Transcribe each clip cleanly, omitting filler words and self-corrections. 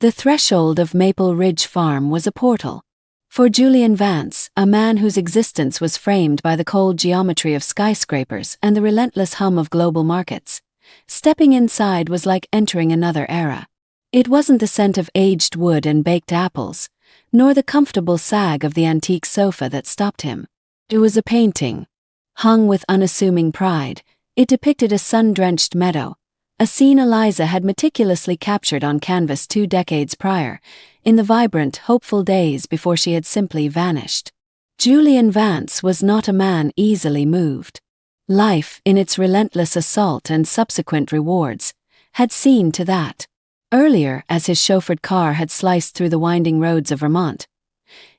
The threshold of Maple Ridge Farm was a portal. For Julian Vance, a man whose existence was framed by the cold geometry of skyscrapers and the relentless hum of global markets, stepping inside was like entering another era. It wasn't the scent of aged wood and baked apples, nor the comfortable sag of the antique sofa that stopped him. It was a painting. Hung with unassuming pride, it depicted a sun-drenched meadow, a scene Eliza had meticulously captured on canvas 2 decades prior, in the vibrant, hopeful days before she had simply vanished. Julian Vance was not a man easily moved. Life, in its relentless assault and subsequent rewards, had seen to that. Earlier, as his chauffeured car had sliced through the winding roads of Vermont,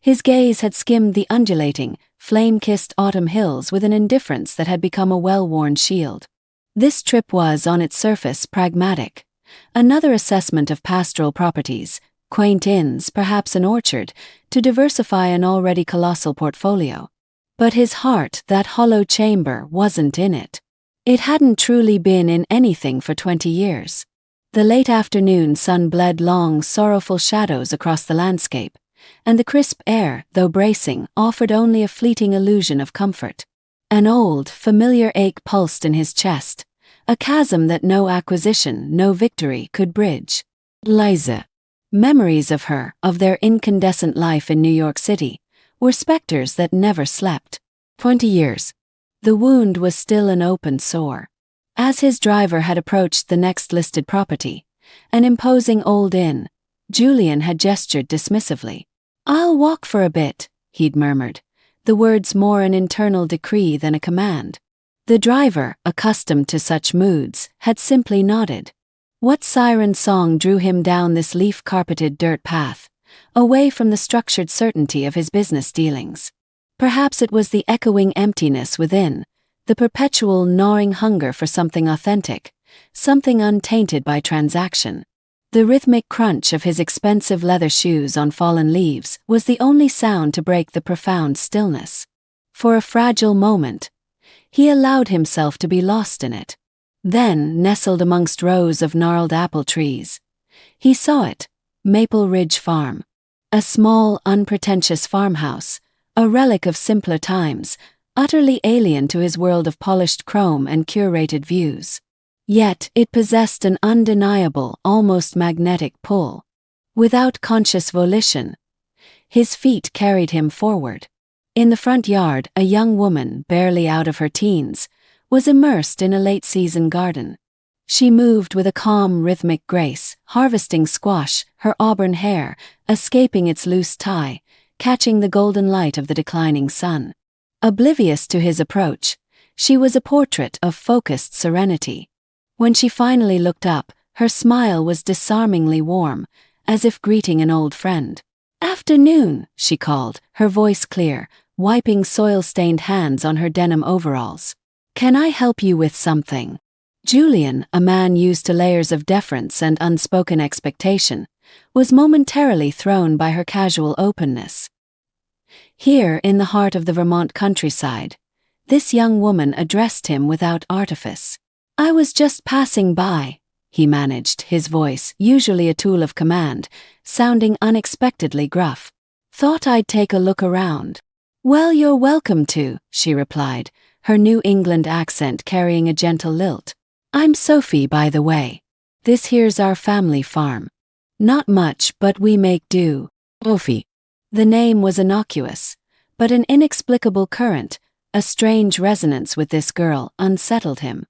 his gaze had skimmed the undulating, flame-kissed autumn hills with an indifference that had become a well-worn shield. This trip was, on its surface, pragmatic. Another assessment of pastoral properties, quaint inns, perhaps an orchard, to diversify an already colossal portfolio. But his heart, that hollow chamber, wasn't in it. It hadn't truly been in anything for 20 years. The late afternoon sun bled long, sorrowful shadows across the landscape, and the crisp air, though bracing, offered only a fleeting illusion of comfort. An old, familiar ache pulsed in his chest, a chasm that no acquisition, no victory could bridge. Eliza. Memories of her, of their incandescent life in New York City, were specters that never slept. 20 years. The wound was still an open sore. As his driver had approached the next listed property, an imposing old inn, Julian had gestured dismissively. "I'll walk for a bit," he'd murmured, the words more an internal decree than a command. The driver, accustomed to such moods, had simply nodded. What siren song drew him down this leaf-carpeted dirt path, away from the structured certainty of his business dealings? Perhaps it was the echoing emptiness within, the perpetual gnawing hunger for something authentic, something untainted by transaction. The rhythmic crunch of his expensive leather shoes on fallen leaves was the only sound to break the profound stillness. For a fragile moment, he allowed himself to be lost in it. Then, nestled amongst rows of gnarled apple trees, he saw it, Maple Ridge Farm. A small, unpretentious farmhouse, a relic of simpler times, utterly alien to his world of polished chrome and curated views. Yet it possessed an undeniable, almost magnetic pull. Without conscious volition, his feet carried him forward. In the front yard, a young woman, barely out of her teens, was immersed in a late-season garden. She moved with a calm, rhythmic grace, harvesting squash, her auburn hair, escaping its loose tie, catching the golden light of the declining sun. Oblivious to his approach, she was a portrait of focused serenity. When she finally looked up, her smile was disarmingly warm, as if greeting an old friend. "Afternoon," she called, her voice clear, wiping soil-stained hands on her denim overalls. "Can I help you with something?" Julian, a man used to layers of deference and unspoken expectation, was momentarily thrown by her casual openness. Here, in the heart of the Vermont countryside, this young woman addressed him without artifice. "I was just passing by," he managed, his voice, usually a tool of command, sounding unexpectedly gruff. "Thought I'd take a look around." "Well, you're welcome to," she replied, her New England accent carrying a gentle lilt. "I'm Sophie, by the way. This here's our family farm. Not much, but we make do." Sophie. The name was innocuous, but an inexplicable current, a strange resonance with this girl, unsettled him.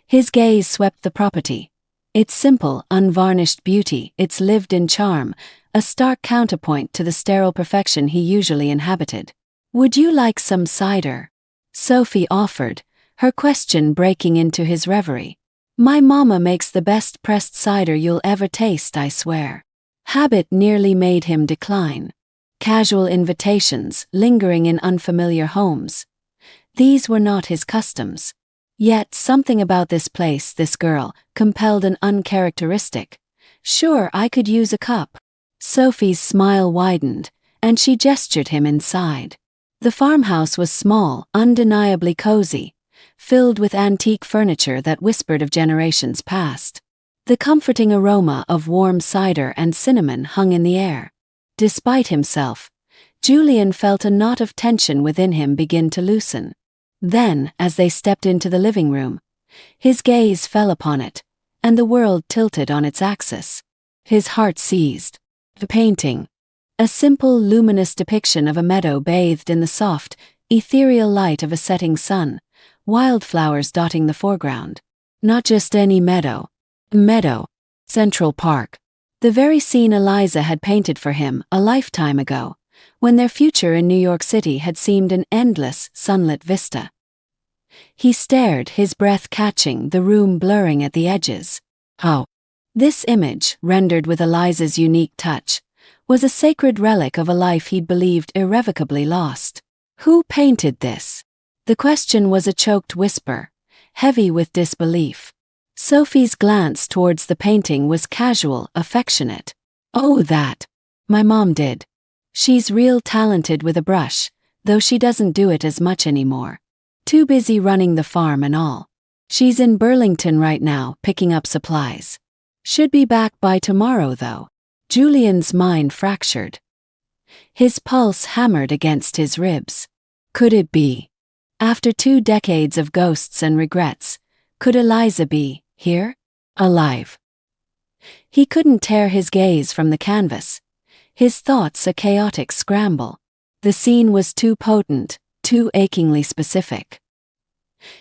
His gaze swept the property. Its simple, unvarnished beauty, its lived-in charm, a stark counterpoint to the sterile perfection he usually inhabited. "Would you like some cider?" Sophie offered, her question breaking into his reverie. "My mama makes the best pressed cider you'll ever taste, I swear." Habit nearly made him decline. Casual invitations, lingering in unfamiliar homes. These were not his customs. Yet something about this place, this girl, compelled an uncharacteristic, "Sure, I could use a cup." Sophie's smile widened, and she gestured him inside. The farmhouse was small, undeniably cozy, filled with antique furniture that whispered of generations past. The comforting aroma of warm cider and cinnamon hung in the air. Despite himself, Julian felt a knot of tension within him begin to loosen. Then, as they stepped into the living room, his gaze fell upon it, and the world tilted on its axis. His heart seized. The painting. A simple, luminous depiction of a meadow bathed in the soft, ethereal light of a setting sun, wildflowers dotting the foreground. Not just any meadow. Meadow. Central Park. The very scene Eliza had painted for him a lifetime ago, when their future in New York City had seemed an endless, sunlit vista. He stared, his breath catching, the room blurring at the edges. Oh! This image, rendered with Eliza's unique touch, was a sacred relic of a life he'd believed irrevocably lost. Who painted this? The question was a choked whisper, heavy with disbelief. Sophie's glance towards the painting was casual, affectionate. Oh, that. My mom did. She's real talented with a brush, though she doesn't do it as much anymore. Too busy running the farm and all. She's in Burlington right now, picking up supplies. Should be back by tomorrow, though. Julian's mind fractured. His pulse hammered against his ribs. Could it be? After 2 decades of ghosts and regrets, could Eliza be here? Alive? He couldn't tear his gaze from the canvas, his thoughts a chaotic scramble. The scene was too potent, too achingly specific.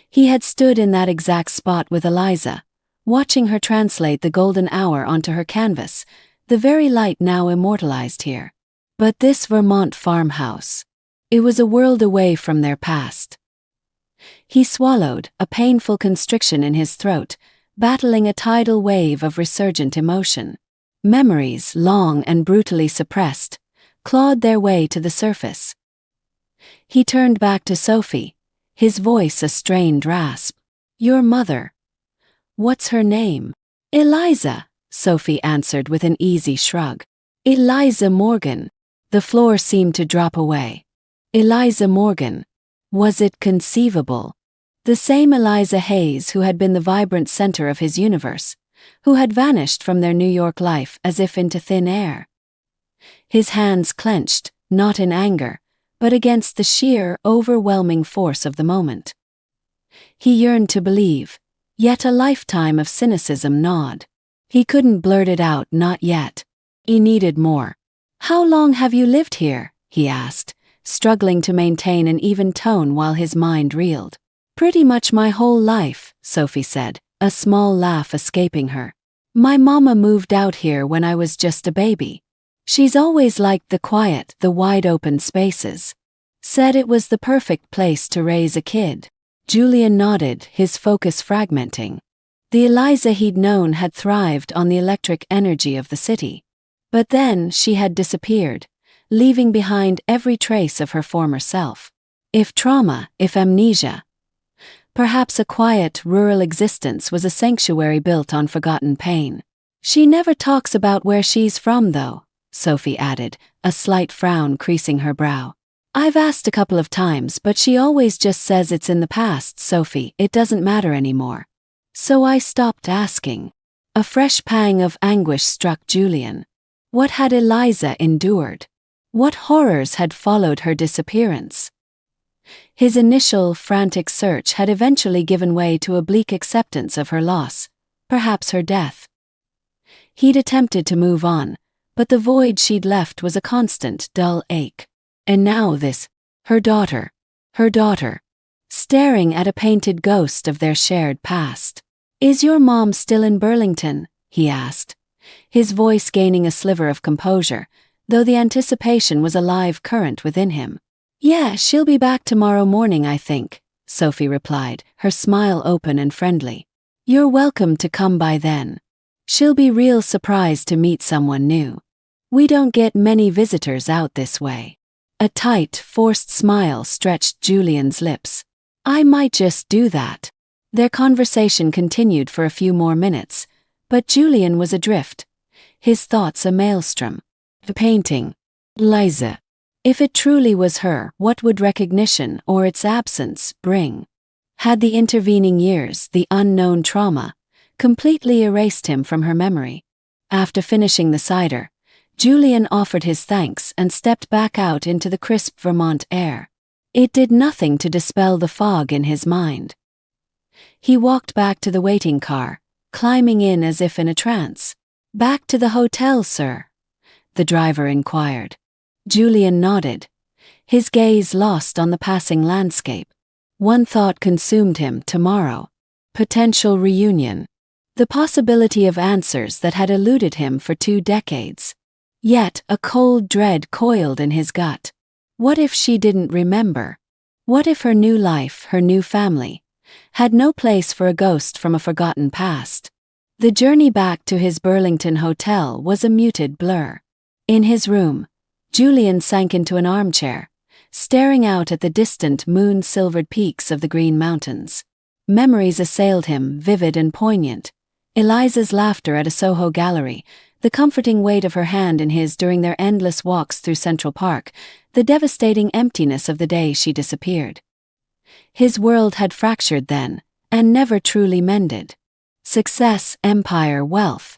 He had stood in that exact spot with Eliza, watching her translate the golden hour onto her canvas, the very light now immortalized here. But this Vermont farmhouse. It was a world away from their past. He swallowed, a painful constriction in his throat, battling a tidal wave of resurgent emotion. Memories, long and brutally suppressed, clawed their way to the surface. He turned back to Sophie, his voice a strained rasp. Your mother. What's her name? Eliza, Sophie answered with an easy shrug. Eliza Morgan. The floor seemed to drop away. Eliza Morgan. Was it conceivable? The same Eliza Hayes who had been the vibrant center of his universe, who had vanished from their New York life as if into thin air. His hands clenched, not in anger, but against the sheer, overwhelming force of the moment. He yearned to believe, yet a lifetime of cynicism gnawed. He couldn't blurt it out, not yet. He needed more. How long have you lived here? He asked, struggling to maintain an even tone while his mind reeled. Pretty much my whole life, Sophie said, a small laugh escaping her. My mama moved out here when I was just a baby. She's always liked the quiet, the wide-open spaces. Said it was the perfect place to raise a kid. Julian nodded, his focus fragmenting. The Eliza he'd known had thrived on the electric energy of the city. But then she had disappeared, leaving behind every trace of her former self. If trauma, if amnesia. Perhaps a quiet, rural existence was a sanctuary built on forgotten pain. She never talks about where she's from, though, Sophie added, a slight frown creasing her brow. I've asked a couple of times, but she always just says it's in the past, Sophie, it doesn't matter anymore. So I stopped asking. A fresh pang of anguish struck Julian. What had Eliza endured? What horrors had followed her disappearance? His initial, frantic search had eventually given way to a bleak acceptance of her loss, perhaps her death. He'd attempted to move on, but the void she'd left was a constant, dull ache. And now this, her daughter, staring at a painted ghost of their shared past. Is your mom still in Burlington? He asked, his voice gaining a sliver of composure, though the anticipation was a live current within him. Yeah, she'll be back tomorrow morning, I think, Sophie replied, her smile open and friendly. You're welcome to come by then. She'll be real surprised to meet someone new. We don't get many visitors out this way. A tight, forced smile stretched Julian's lips. I might just do that. Their conversation continued for a few more minutes, but Julian was adrift, his thoughts a maelstrom. The painting. Eliza. If it truly was her, what would recognition, or its absence, bring? Had the intervening years, the unknown trauma, completely erased him from her memory. After finishing the cider, Julian offered his thanks and stepped back out into the crisp Vermont air. It did nothing to dispel the fog in his mind. He walked back to the waiting car, climbing in as if in a trance. "Back to the hotel, sir?" the driver inquired. Julian nodded, his gaze lost on the passing landscape. One thought consumed him: tomorrow. Potential reunion. The possibility of answers that had eluded him for 2 decades. Yet a cold dread coiled in his gut. What if she didn't remember? What if her new life, her new family, had no place for a ghost from a forgotten past? The journey back to his Burlington hotel was a muted blur. In his room, Julian sank into an armchair, staring out at the distant moon-silvered peaks of the Green Mountains. Memories assailed him, vivid and poignant. Eliza's laughter at a Soho gallery, the comforting weight of her hand in his during their endless walks through Central Park, the devastating emptiness of the day she disappeared. His world had fractured then, and never truly mended. Success, empire, wealth.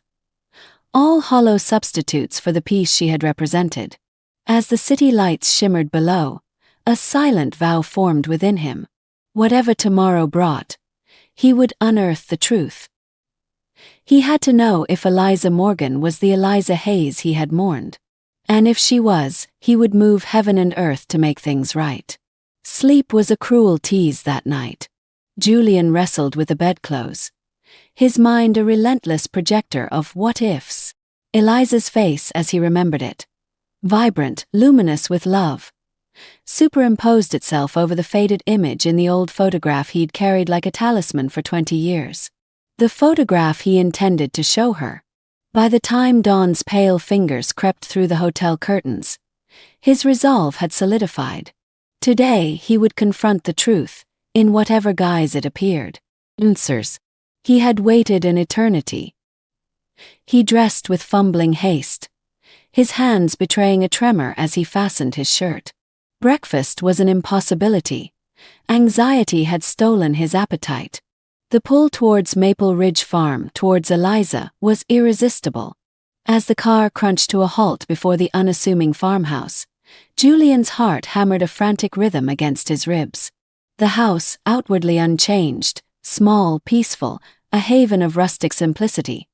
All hollow substitutes for the peace she had represented. As the city lights shimmered below, a silent vow formed within him. Whatever tomorrow brought, he would unearth the truth. He had to know if Eliza Morgan was the Eliza Hayes he had mourned. And if she was, he would move heaven and earth to make things right. Sleep was a cruel tease that night. Julian wrestled with the bedclothes, his mind a relentless projector of what-ifs. Eliza's face as he remembered it, vibrant, luminous with love, superimposed itself over the faded image in the old photograph he'd carried like a talisman for 20 years. The photograph he intended to show her. By the time Dawn's pale fingers crept through the hotel curtains, his resolve had solidified. Today he would confront the truth, in whatever guise it appeared. Answers. He had waited an eternity. He dressed with fumbling haste, his hands betraying a tremor as he fastened his shirt. Breakfast was an impossibility. Anxiety had stolen his appetite. The pull towards Maple Ridge Farm, towards Eliza, was irresistible. As the car crunched to a halt before the unassuming farmhouse, Julian's heart hammered a frantic rhythm against his ribs. The house, outwardly unchanged, small, peaceful, a haven of rustic simplicity,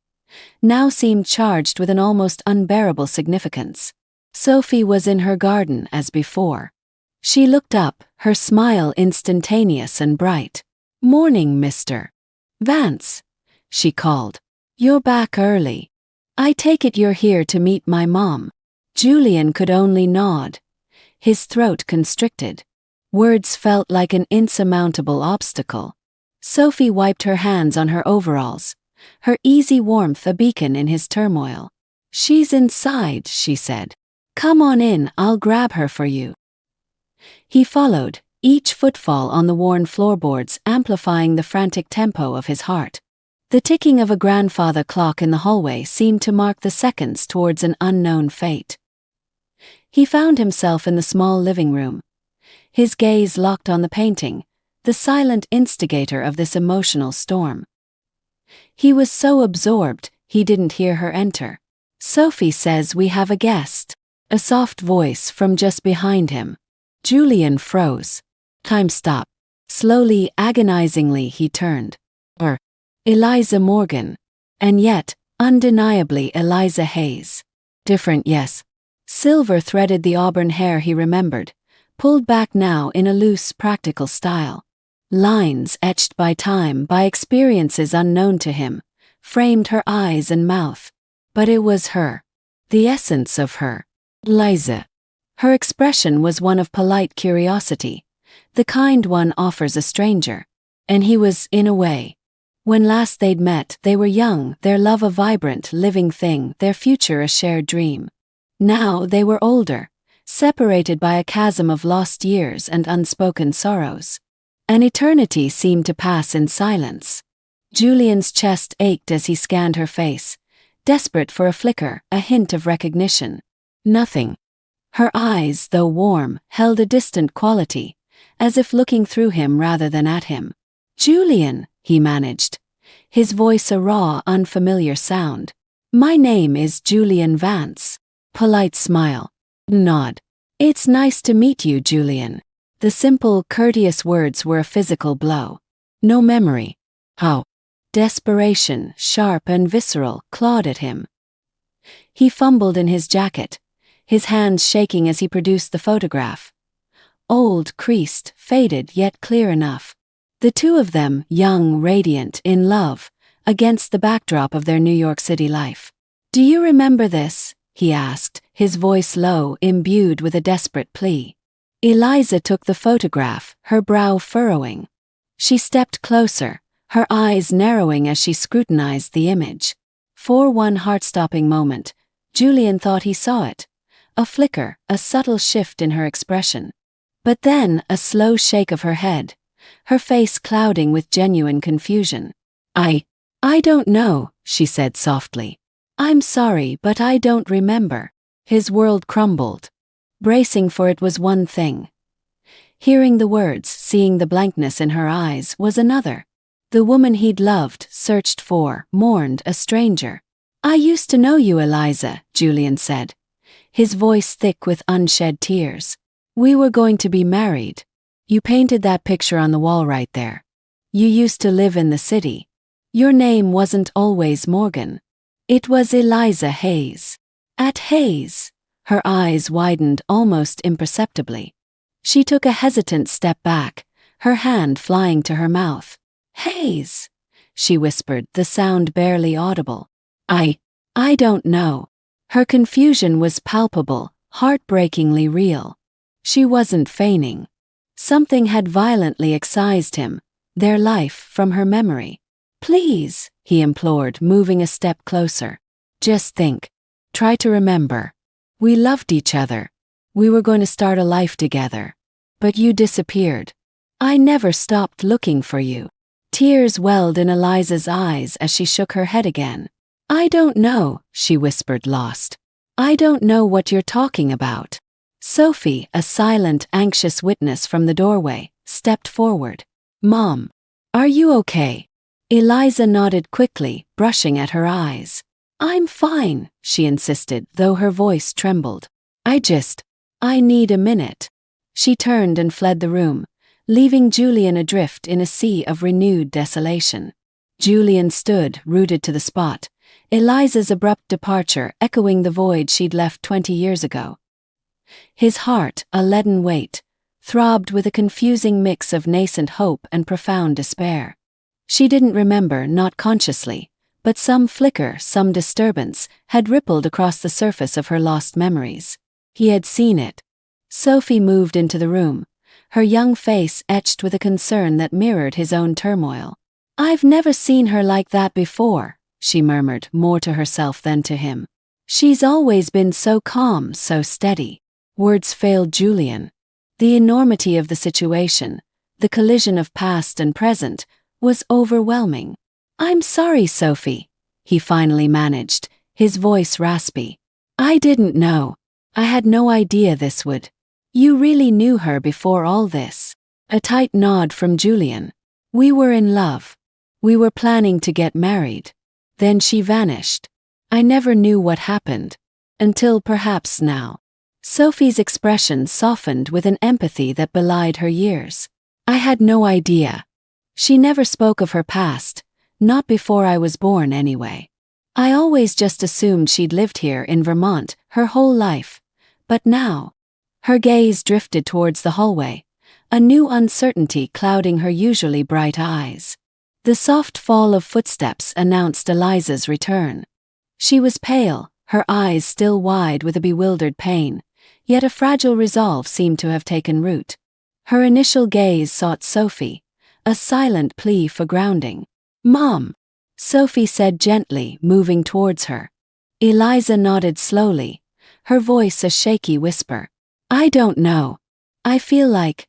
now seemed charged with an almost unbearable significance. Sophie was in her garden as before. She looked up, her smile instantaneous and bright. "Morning, Mr. Vance," she called. "You're back early. I take it you're here to meet my mom." Julian could only nod, his throat constricted. Words felt like an insurmountable obstacle. Sophie wiped her hands on her overalls, her easy warmth a beacon in his turmoil. "She's inside," she said. "Come on in, I'll grab her for you." He followed, each footfall on the worn floorboards amplifying the frantic tempo of his heart. The ticking of a grandfather clock in the hallway seemed to mark the seconds towards an unknown fate. He found himself in the small living room, his gaze locked on the painting, the silent instigator of this emotional storm. He was so absorbed, he didn't hear her enter. "Sophie says we have a guest." A soft voice from just behind him. Julian froze. Time stopped. Slowly, agonizingly he turned. Eliza Morgan. And yet, undeniably Eliza Hayes. Different, yes. Silver threaded the auburn hair he remembered, pulled back now in a loose, practical style. Lines etched by time, by experiences unknown to him, framed her eyes and mouth. But it was her. The essence of her. Eliza. Her expression was one of polite curiosity, the kind one offers a stranger. And he was, in a way. When last they'd met, they were young, their love a vibrant, living thing, their future a shared dream. Now they were older, separated by a chasm of lost years and unspoken sorrows. An eternity seemed to pass in silence. Julian's chest ached as he scanned her face, desperate for a flicker, a hint of recognition. Nothing. Her eyes, though warm, held a distant quality, as if looking through him rather than at him. "Julian," he managed, his voice a raw, unfamiliar sound. "My name is Julian Vance." Polite smile. Nod. "It's nice to meet you, Julian." The simple, courteous words were a physical blow. No memory. How? Desperation, sharp and visceral, clawed at him. He fumbled in his jacket, his hands shaking as he produced the photograph. Old, creased, faded, yet clear enough. The two of them, young, radiant, in love, against the backdrop of their New York City life. "Do you remember this?" he asked, his voice low, imbued with a desperate plea. Eliza took the photograph, her brow furrowing. She stepped closer, her eyes narrowing as she scrutinized the image. For one heart-stopping moment, Julian thought he saw it. A flicker, a subtle shift in her expression. But then, a slow shake of her head, her face clouding with genuine confusion. I don't know," she said softly. "I'm sorry, but I don't remember." His world crumbled. Bracing for it was one thing. Hearing the words, seeing the blankness in her eyes, was another. The woman he'd loved, searched for, mourned, a stranger. "I used to know you, Eliza," Julian said, his voice thick with unshed tears. "We were going to be married. You painted that picture on the wall right there. You used to live in the city. Your name wasn't always Morgan. It was Eliza Hayes." At Hayes, her eyes widened almost imperceptibly. She took a hesitant step back, her hand flying to her mouth. "Hayes," she whispered, the sound barely audible. I don't know." Her confusion was palpable, heartbreakingly real. She wasn't feigning. Something had violently excised him, their life, from her memory. "Please," he implored, moving a step closer. "Just think. Try to remember. We loved each other. We were going to start a life together. But you disappeared. I never stopped looking for you." Tears welled in Eliza's eyes as she shook her head again. "I don't know," she whispered, lost. "I don't know what you're talking about." Sophie, a silent, anxious witness from the doorway, stepped forward. "Mom, are you okay?" Eliza nodded quickly, brushing at her eyes. "I'm fine," she insisted, though her voice trembled. I need a minute." She turned and fled the room, leaving Julian adrift in a sea of renewed desolation. Julian stood, rooted to the spot, Eliza's abrupt departure echoing the void she'd left 20 years ago. His heart, a leaden weight, throbbed with a confusing mix of nascent hope and profound despair. She didn't remember, not consciously, but some flicker, some disturbance, had rippled across the surface of her lost memories. He had seen it. Sophie moved into the room, her young face etched with a concern that mirrored his own turmoil. "I've never seen her like that before," she murmured, more to herself than to him. "She's always been so calm, so steady." Words failed Julian. The enormity of the situation, the collision of past and present, was overwhelming. "I'm sorry, Sophie," he finally managed, his voice raspy. "I didn't know. I had no idea this would." "You really knew her before all this?" A tight nod from Julian. "We were in love. We were planning to get married. Then she vanished. I never knew what happened. Until perhaps now." Sophie's expression softened with an empathy that belied her years. "I had no idea. She never spoke of her past, not before I was born anyway. I always just assumed she'd lived here in Vermont her whole life. But now..." Her gaze drifted towards the hallway, a new uncertainty clouding her usually bright eyes. The soft fall of footsteps announced Eliza's return. She was pale, her eyes still wide with a bewildered pain, yet a fragile resolve seemed to have taken root. Her initial gaze sought Sophie, a silent plea for grounding. "Mom," Sophie said gently, moving towards her. Eliza nodded slowly, her voice a shaky whisper. "I don't know. I feel like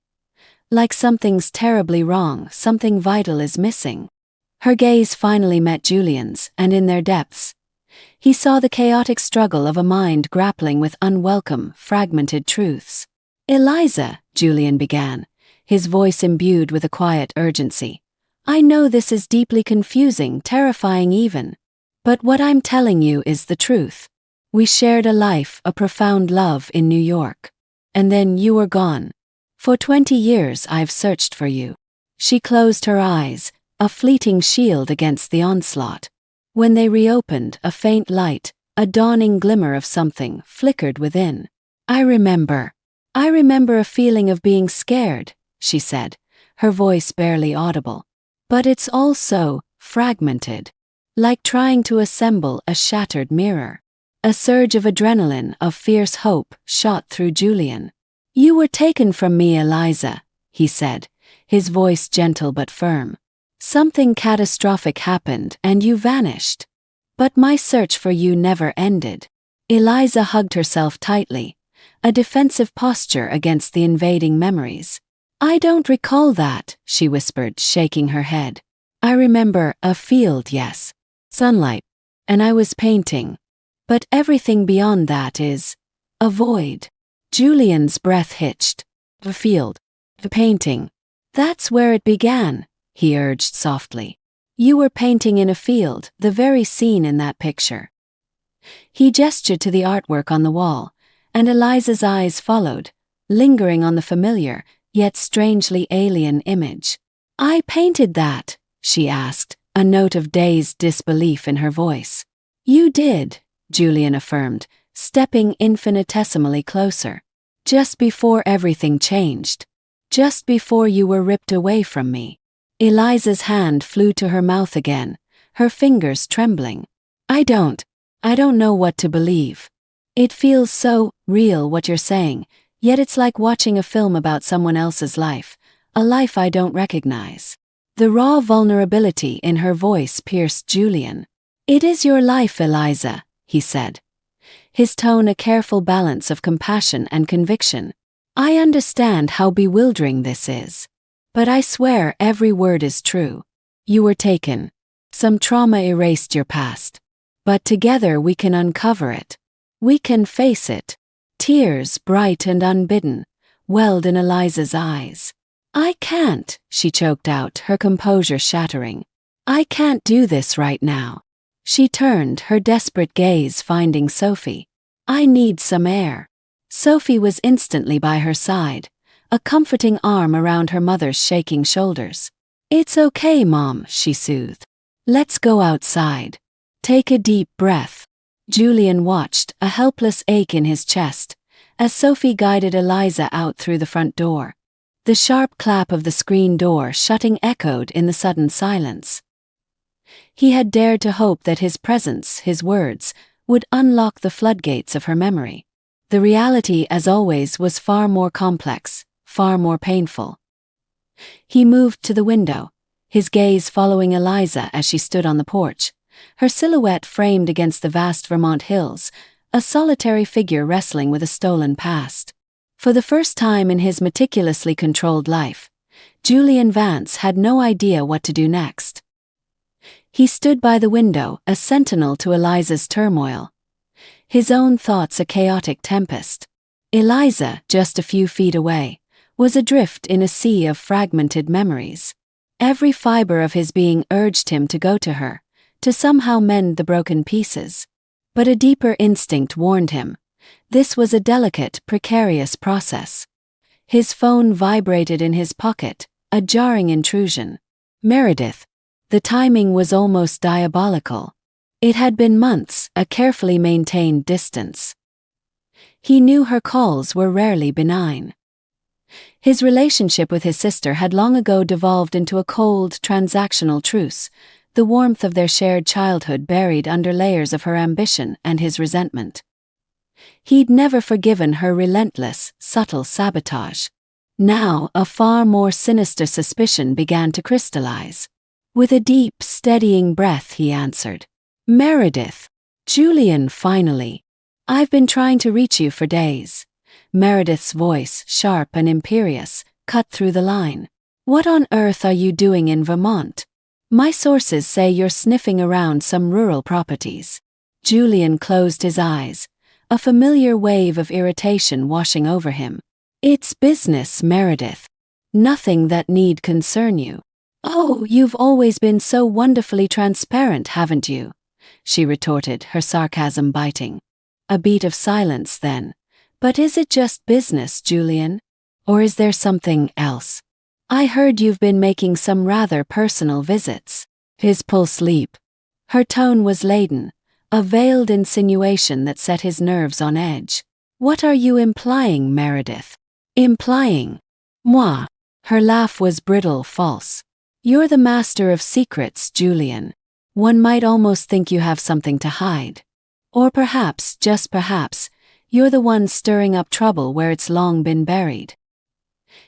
something's terribly wrong, something vital is missing." Her gaze finally met Julian's, and in their depths, he saw the chaotic struggle of a mind grappling with unwelcome, fragmented truths. "Eliza," Julian began, his voice imbued with a quiet urgency, I know this is deeply confusing, terrifying even. But what I'm telling you is the truth. We shared a life, a profound love in New York. And then you were gone. For 20 years I've searched for you. She closed her eyes, a fleeting shield against the onslaught. When they reopened, a faint light, a dawning glimmer of something, flickered within. I remember a feeling of being scared, she said, her voice barely audible. But it's all so fragmented. Like trying to assemble a shattered mirror. A surge of adrenaline, of fierce hope, shot through Julian. You were taken from me, Eliza, he said, his voice gentle but firm. Something catastrophic happened and you vanished. But my search for you never ended. Eliza hugged herself tightly, a defensive posture against the invading memories. I don't recall that, she whispered, shaking her head. I remember a field, yes. Sunlight. And I was painting. But everything beyond that is a void. Julian's breath hitched. The field. The painting. That's where it began, he urged softly. You were painting in a field, the very scene in that picture. He gestured to the artwork on the wall, and Eliza's eyes followed, lingering on the familiar, yet strangely alien image. I painted that, she asked, a note of dazed disbelief in her voice. You did, Julian affirmed, stepping infinitesimally closer. Just before everything changed. Just before you were ripped away from me. Eliza's hand flew to her mouth again, her fingers trembling. I don't know what to believe. It feels so real what you're saying, yet it's like watching a film about someone else's life, a life I don't recognize. The raw vulnerability in her voice pierced Julian. It is your life, Eliza, he said. His tone a careful balance of compassion and conviction. I understand how bewildering this is. But I swear every word is true. You were taken. Some trauma erased your past. But together we can uncover it. We can face it. Tears, bright and unbidden, welled in Eliza's eyes. I can't, she choked out, her composure shattering. I can't do this right now. She turned, her desperate gaze finding Sophie. I need some air. Sophie was instantly by her side, a comforting arm around her mother's shaking shoulders. It's okay, Mom, she soothed. Let's go outside. Take a deep breath. Julian watched, a helpless ache in his chest, as Sophie guided Eliza out through the front door. The sharp clap of the screen door shutting echoed in the sudden silence. He had dared to hope that his presence, his words, would unlock the floodgates of her memory. The reality, as always, was far more complex, far more painful. He moved to the window, his gaze following Eliza as she stood on the porch, her silhouette framed against the vast Vermont hills, a solitary figure wrestling with a stolen past. For the first time in his meticulously controlled life, Julian Vance had no idea what to do next. He stood by the window, a sentinel to Eliza's turmoil. His own thoughts a chaotic tempest. Eliza, just a few feet away, was adrift in a sea of fragmented memories. Every fiber of his being urged him to go to her, to somehow mend the broken pieces. But a deeper instinct warned him. This was a delicate, precarious process. His phone vibrated in his pocket, a jarring intrusion. Meredith. The timing was almost diabolical. It had been months, a carefully maintained distance. He knew her calls were rarely benign. His relationship with his sister had long ago devolved into a cold, transactional truce, the warmth of their shared childhood buried under layers of her ambition and his resentment. He'd never forgiven her relentless, subtle sabotage. Now, a far more sinister suspicion began to crystallize. With a deep, steadying breath, he answered. Meredith. Julian, finally. I've been trying to reach you for days. Meredith's voice, sharp and imperious, cut through the line. What on earth are you doing in Vermont? My sources say you're sniffing around some rural properties. Julian closed his eyes, a familiar wave of irritation washing over him. It's business, Meredith. Nothing that need concern you. "Oh, you've always been so wonderfully transparent, haven't you?" she retorted, her sarcasm biting. A beat of silence then. "But is it just business, Julian? Or is there something else? I heard you've been making some rather personal visits." His pulse leaped. Her tone was laden, a veiled insinuation that set his nerves on edge. "What are you implying, Meredith?" "Implying? Moi." Her laugh was brittle, false. "You're the master of secrets, Julian. One might almost think you have something to hide. Or perhaps, just perhaps, you're the one stirring up trouble where it's long been buried."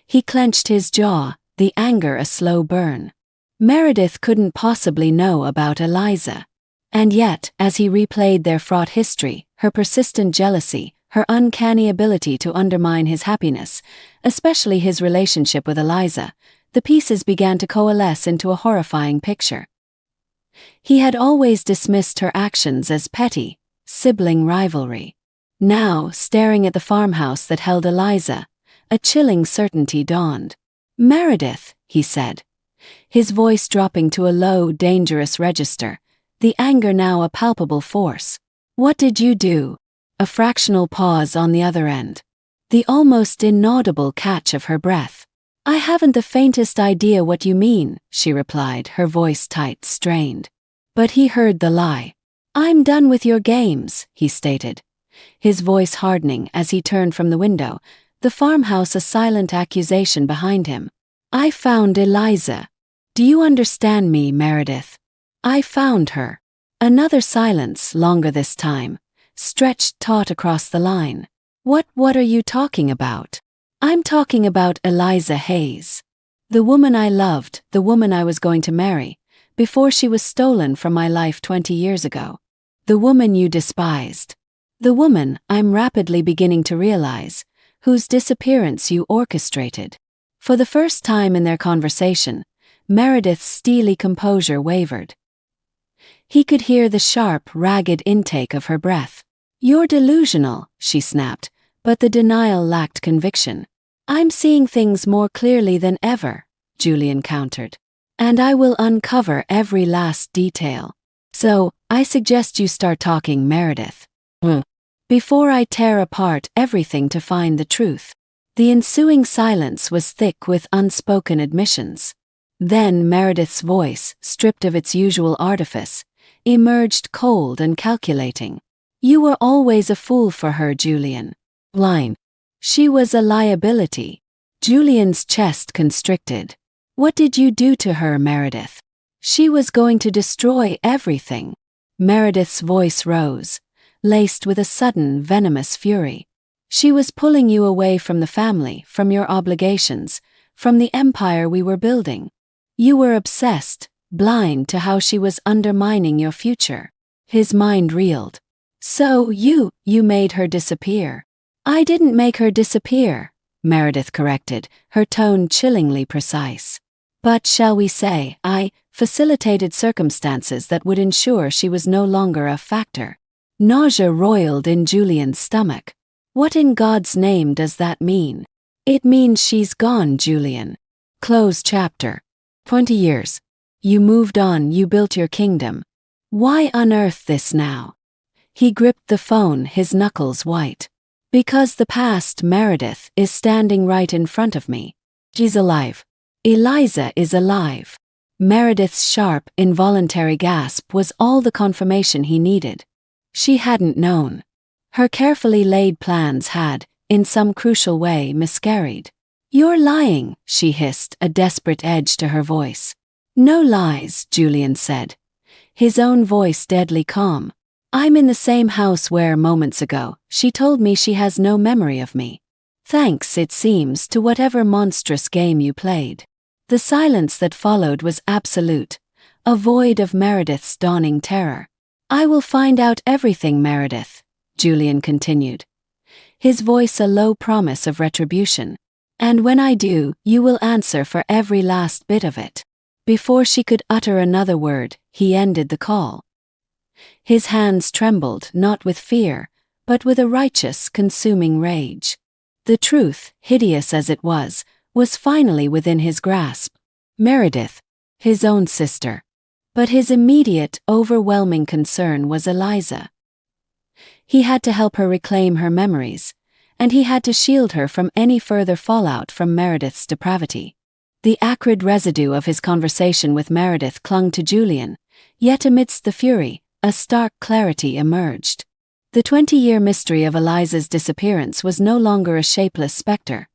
He clenched his jaw, the anger a slow burn. Meredith couldn't possibly know about Eliza. And yet, as he replayed their fraught history, her persistent jealousy, her uncanny ability to undermine his happiness, especially his relationship with Eliza, the pieces began to coalesce into a horrifying picture. He had always dismissed her actions as petty, sibling rivalry. Now, staring at the farmhouse that held Eliza, a chilling certainty dawned. "Meredith," he said, his voice dropping to a low, dangerous register, the anger now a palpable force. "What did you do?" A fractional pause on the other end. The almost inaudible catch of her breath. "I haven't the faintest idea what you mean," she replied, her voice tight, strained. But he heard the lie. "I'm done with your games," he stated, his voice hardening as he turned from the window, the farmhouse a silent accusation behind him. "I found Eliza. Do you understand me, Meredith? I found her." Another silence, longer this time, stretched taut across the line. What are you talking about?" "I'm talking about Eliza Hayes. The woman I loved, the woman I was going to marry, before she was stolen from my life 20 years ago. The woman you despised. The woman, I'm rapidly beginning to realize, whose disappearance you orchestrated." For the first time in their conversation, Meredith's steely composure wavered. He could hear the sharp, ragged intake of her breath. "You're delusional," she snapped, but the denial lacked conviction. "I'm seeing things more clearly than ever," Julian countered. "And I will uncover every last detail. So, I suggest you start talking, Meredith. Before I tear apart everything to find the truth." The ensuing silence was thick with unspoken admissions. Then Meredith's voice, stripped of its usual artifice, emerged cold and calculating. "You were always a fool for her, Julian. Line. She was a liability." Julian's chest constricted. "What did you do to her, Meredith?" "She was going to destroy everything." Meredith's voice rose, laced with a sudden, venomous fury. "She was pulling you away from the family, from your obligations, from the empire we were building. You were obsessed, blind to how she was undermining your future." His mind reeled. "So you made her disappear." "I didn't make her disappear," Meredith corrected, her tone chillingly precise. "But shall we say, I facilitated circumstances that would ensure she was no longer a factor." Nausea roiled in Julian's stomach. "What in God's name does that mean?" "It means she's gone, Julian. Close chapter. 20 years. You moved on, you built your kingdom. Why unearth this now?" He gripped the phone, his knuckles white. "Because the past, Meredith, is standing right in front of me. She's alive. Eliza is alive." Meredith's sharp, involuntary gasp was all the confirmation he needed. She hadn't known. Her carefully laid plans had, in some crucial way, miscarried. "You're lying," she hissed, a desperate edge to her voice. "No lies," Julian said, his own voice deadly calm. "I'm in the same house where, moments ago, she told me she has no memory of me. Thanks, it seems, to whatever monstrous game you played." The silence that followed was absolute, a void of Meredith's dawning terror. "I will find out everything, Meredith," Julian continued, his voice a low promise of retribution. "And when I do, you will answer for every last bit of it." Before she could utter another word, he ended the call. His hands trembled, not with fear, but with a righteous, consuming rage. The truth, hideous as it was finally within his grasp. "Meredith, his own sister. But his immediate, overwhelming concern was Eliza. He had to help her reclaim her memories, and he had to shield her from any further fallout from Meredith's depravity. The acrid residue of his conversation with Meredith clung to Julian, yet amidst the fury, a stark clarity emerged. The 20-year mystery of Eliza's disappearance was no longer a shapeless specter.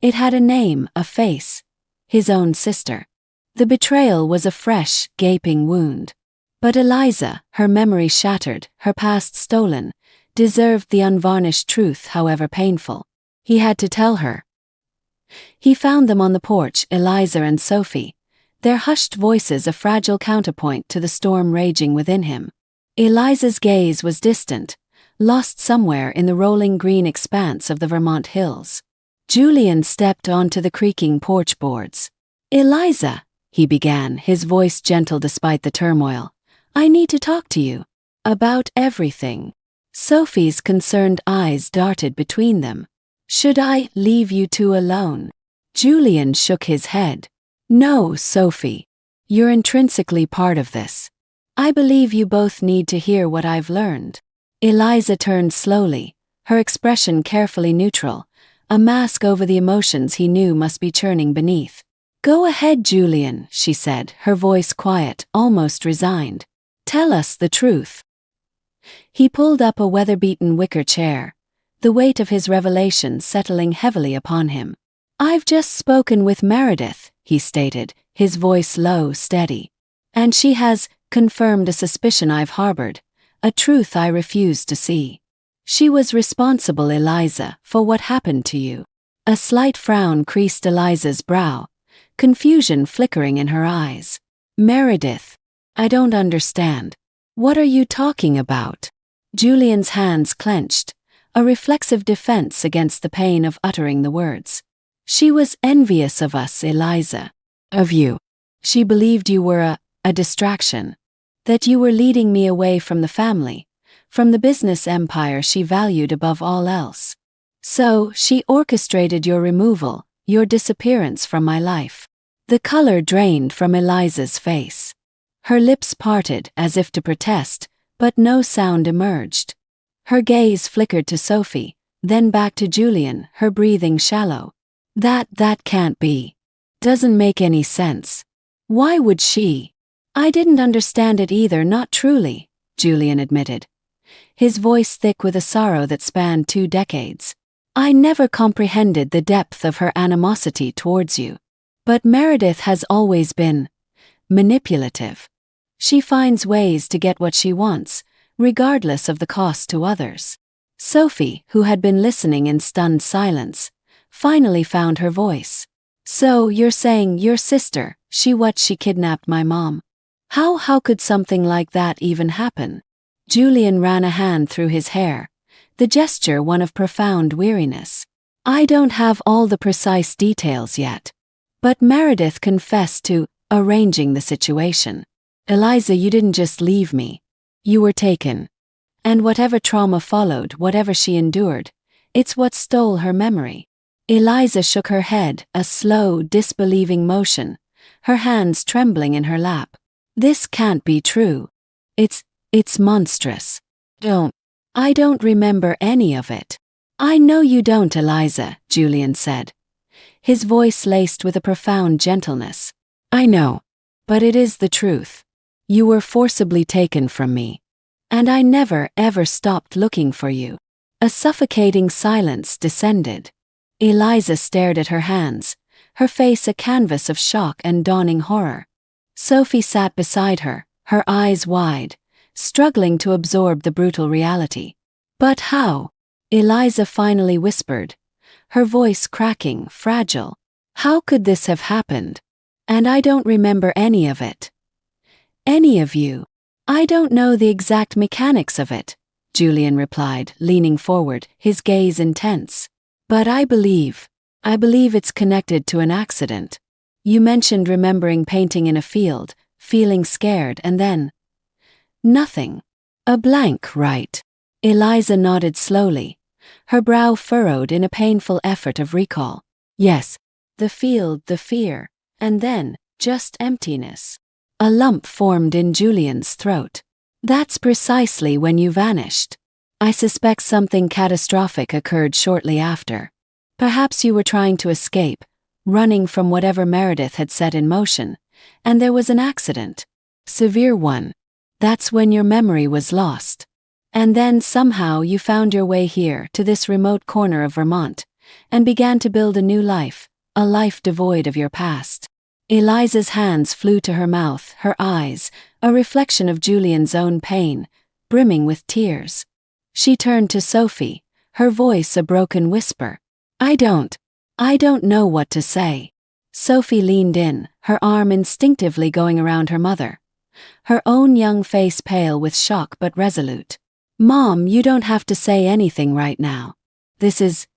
It had a name, a face: his own sister. The betrayal was a fresh, gaping wound. But Eliza, her memory shattered, her past stolen, deserved the unvarnished truth, however painful. He had to tell her. He found them on the porch, Eliza and Sophie, their hushed voices a fragile counterpoint to the storm raging within him. Eliza's gaze was distant, lost somewhere in the rolling green expanse of the Vermont hills. Julian stepped onto the creaking porch boards. "Eliza," he began, his voice gentle despite the turmoil, "I need to talk to you. About everything." Sophie's concerned eyes darted between them. "Should I leave you two alone?" Julian shook his head. "No, Sophie. You're intrinsically part of this. I believe you both need to hear what I've learned." Eliza turned slowly, her expression carefully neutral, a mask over the emotions he knew must be churning beneath. "Go ahead, Julian," she said, her voice quiet, almost resigned. "Tell us the truth." He pulled up a weather-beaten wicker chair, the weight of his revelation settling heavily upon him. "I've just spoken with Meredith," he stated, his voice low, steady. "And she has confirmed a suspicion I've harbored, a truth I refuse to see. She was responsible, Eliza, for what happened to you." A slight frown creased Eliza's brow, confusion flickering in her eyes. "Meredith, I don't understand. What are you talking about?" Julian's hands clenched, a reflexive defense against the pain of uttering the words. "She was envious of us, Eliza. Of you. She believed you were a distraction. That you were leading me away from the family, from the business empire she valued above all else. So, she orchestrated your removal, your disappearance from my life." The color drained from Eliza's face. Her lips parted as if to protest, but no sound emerged. Her gaze flickered to Sophie, then back to Julian, her breathing shallow. That can't be. Doesn't make any sense. Why would she?" "I didn't understand it either, not truly," Julian admitted, his voice thick with a sorrow that spanned 2 decades. "I never comprehended the depth of her animosity towards you. But Meredith has always been manipulative. She finds ways to get what she wants, regardless of the cost to others." Sophie, who had been listening in stunned silence, finally found her voice. "So you're saying your sister, she kidnapped my mom? How could something like that even happen?" Julian ran a hand through his hair, the gesture one of profound weariness. "I don't have all the precise details yet. But Meredith confessed to arranging the situation. Eliza, you didn't just leave me. You were taken. And whatever trauma followed, whatever she endured, it's what stole her memory." Eliza shook her head, a slow, disbelieving motion, her hands trembling in her lap. "This can't be true. It's monstrous. I don't remember any of it." "I know you don't, Eliza," Julian said, his voice laced with a profound gentleness. "I know. But it is the truth. You were forcibly taken from me. And I never, ever stopped looking for you." A suffocating silence descended. Eliza stared at her hands, her face a canvas of shock and dawning horror. Sophie sat beside her, her eyes wide, struggling to absorb the brutal reality. "But how?" Eliza finally whispered, her voice cracking, fragile. "How could this have happened? And I don't remember any of it. Any of you. I don't know the exact mechanics of it," Julian replied, leaning forward, his gaze intense. "But I believe it's connected to an accident. You mentioned remembering painting in a field, feeling scared, and then nothing. A blank, right?" Eliza nodded slowly, her brow furrowed in a painful effort of recall. "Yes. The field, the fear, and then," just emptiness. A lump formed in Julian's throat. That's precisely when you vanished. I suspect something catastrophic occurred shortly after. Perhaps you were trying to escape, running from whatever Meredith had set in motion, and there was an accident. Severe one. That's when your memory was lost. And then somehow you found your way here to this remote corner of Vermont, and began to build a new life, a life devoid of your past. Eliza's hands flew to her mouth, her eyes, a reflection of Julian's own pain, brimming with tears. She turned to Sophie, her voice a broken whisper. I don't know what to say. Sophie leaned in, her arm instinctively going around her mother. Her own young face pale with shock but resolute. Mom, you don't have to say anything right now. This is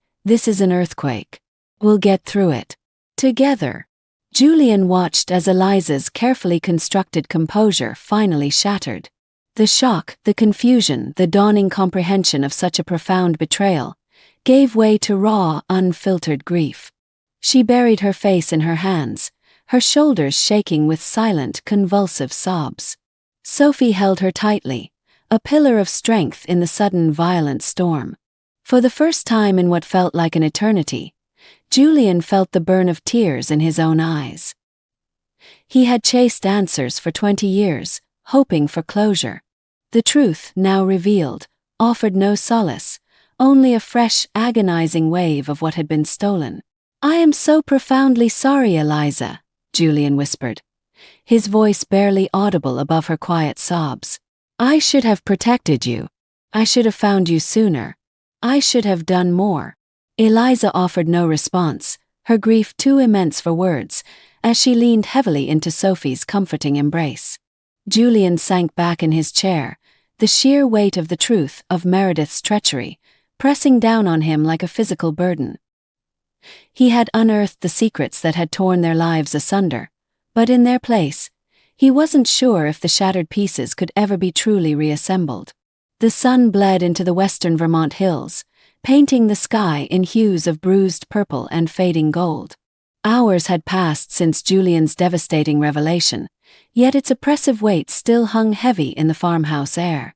an earthquake. We'll get through it. Together. Julian watched as Eliza's carefully constructed composure finally shattered. The shock, the confusion, the dawning comprehension of such a profound betrayal gave way to raw, unfiltered grief. She buried her face in her hands, her shoulders shaking with silent, convulsive sobs. Sophie held her tightly, a pillar of strength in the sudden violent storm. For the first time in what felt like an eternity, Julian felt the burn of tears in his own eyes. He had chased answers for 20 years, hoping for closure. The truth, now revealed, offered no solace, only a fresh, agonizing wave of what had been stolen. I am so profoundly sorry, Eliza, Julian whispered, his voice barely audible above her quiet sobs. I should have protected you. I should have found you sooner. I should have done more. Eliza offered no response, her grief too immense for words, as she leaned heavily into Sophie's comforting embrace. Julian sank back in his chair, the sheer weight of the truth of Meredith's treachery pressing down on him like a physical burden. He had unearthed the secrets that had torn their lives asunder, but in their place, he wasn't sure if the shattered pieces could ever be truly reassembled. The sun bled into the western Vermont hills, painting the sky in hues of bruised purple and fading gold. Hours had passed since Julian's devastating revelation, yet its oppressive weight still hung heavy in the farmhouse air.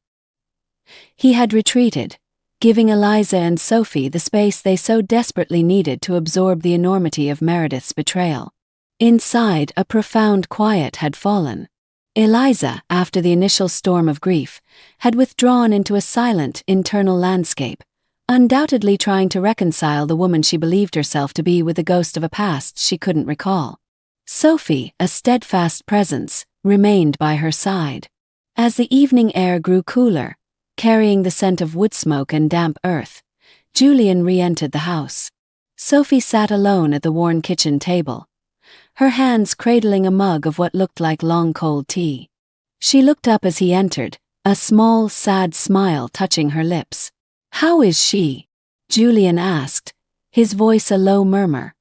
He had retreated, giving Eliza and Sophie the space they so desperately needed to absorb the enormity of Meredith's betrayal. Inside, a profound quiet had fallen. Eliza, after the initial storm of grief, had withdrawn into a silent, internal landscape, undoubtedly trying to reconcile the woman she believed herself to be with the ghost of a past she couldn't recall. Sophie, a steadfast presence, remained by her side. As the evening air grew cooler, carrying the scent of wood smoke and damp earth, Julian re-entered the house. Sophie sat alone at the worn kitchen table, her hands cradling a mug of what looked like long cold tea. She looked up as he entered, a small, sad smile touching her lips. How is she? Julian asked, his voice a low murmur,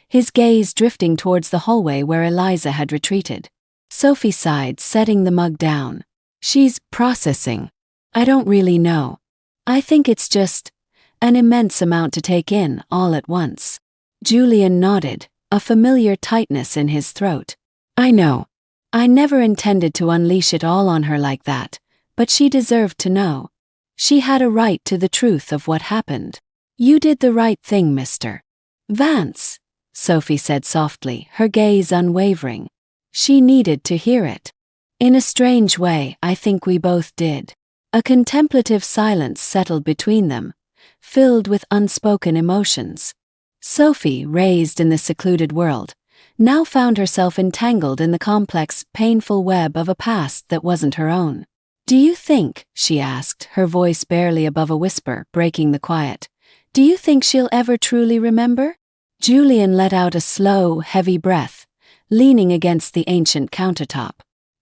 his gaze drifting towards the hallway where Eliza had retreated. Sophie sighed, setting the mug down. She's processing. I don't really know. I think it's just an immense amount to take in all at once. Julian nodded, a familiar tightness in his throat. I know. I never intended to unleash it all on her like that, but she deserved to know. She had a right to the truth of what happened. You did the right thing, Mr. Vance, Sophie said softly, her gaze unwavering. She needed to hear it. In a strange way, I think we both did. A contemplative silence settled between them, filled with unspoken emotions. Sophie, raised in this secluded world, now found herself entangled in the complex, painful web of a past that wasn't her own. Do you think, she asked, her voice barely above a whisper, breaking the quiet, do you think she'll ever truly remember? Julian let out a slow, heavy breath, leaning against the ancient countertop.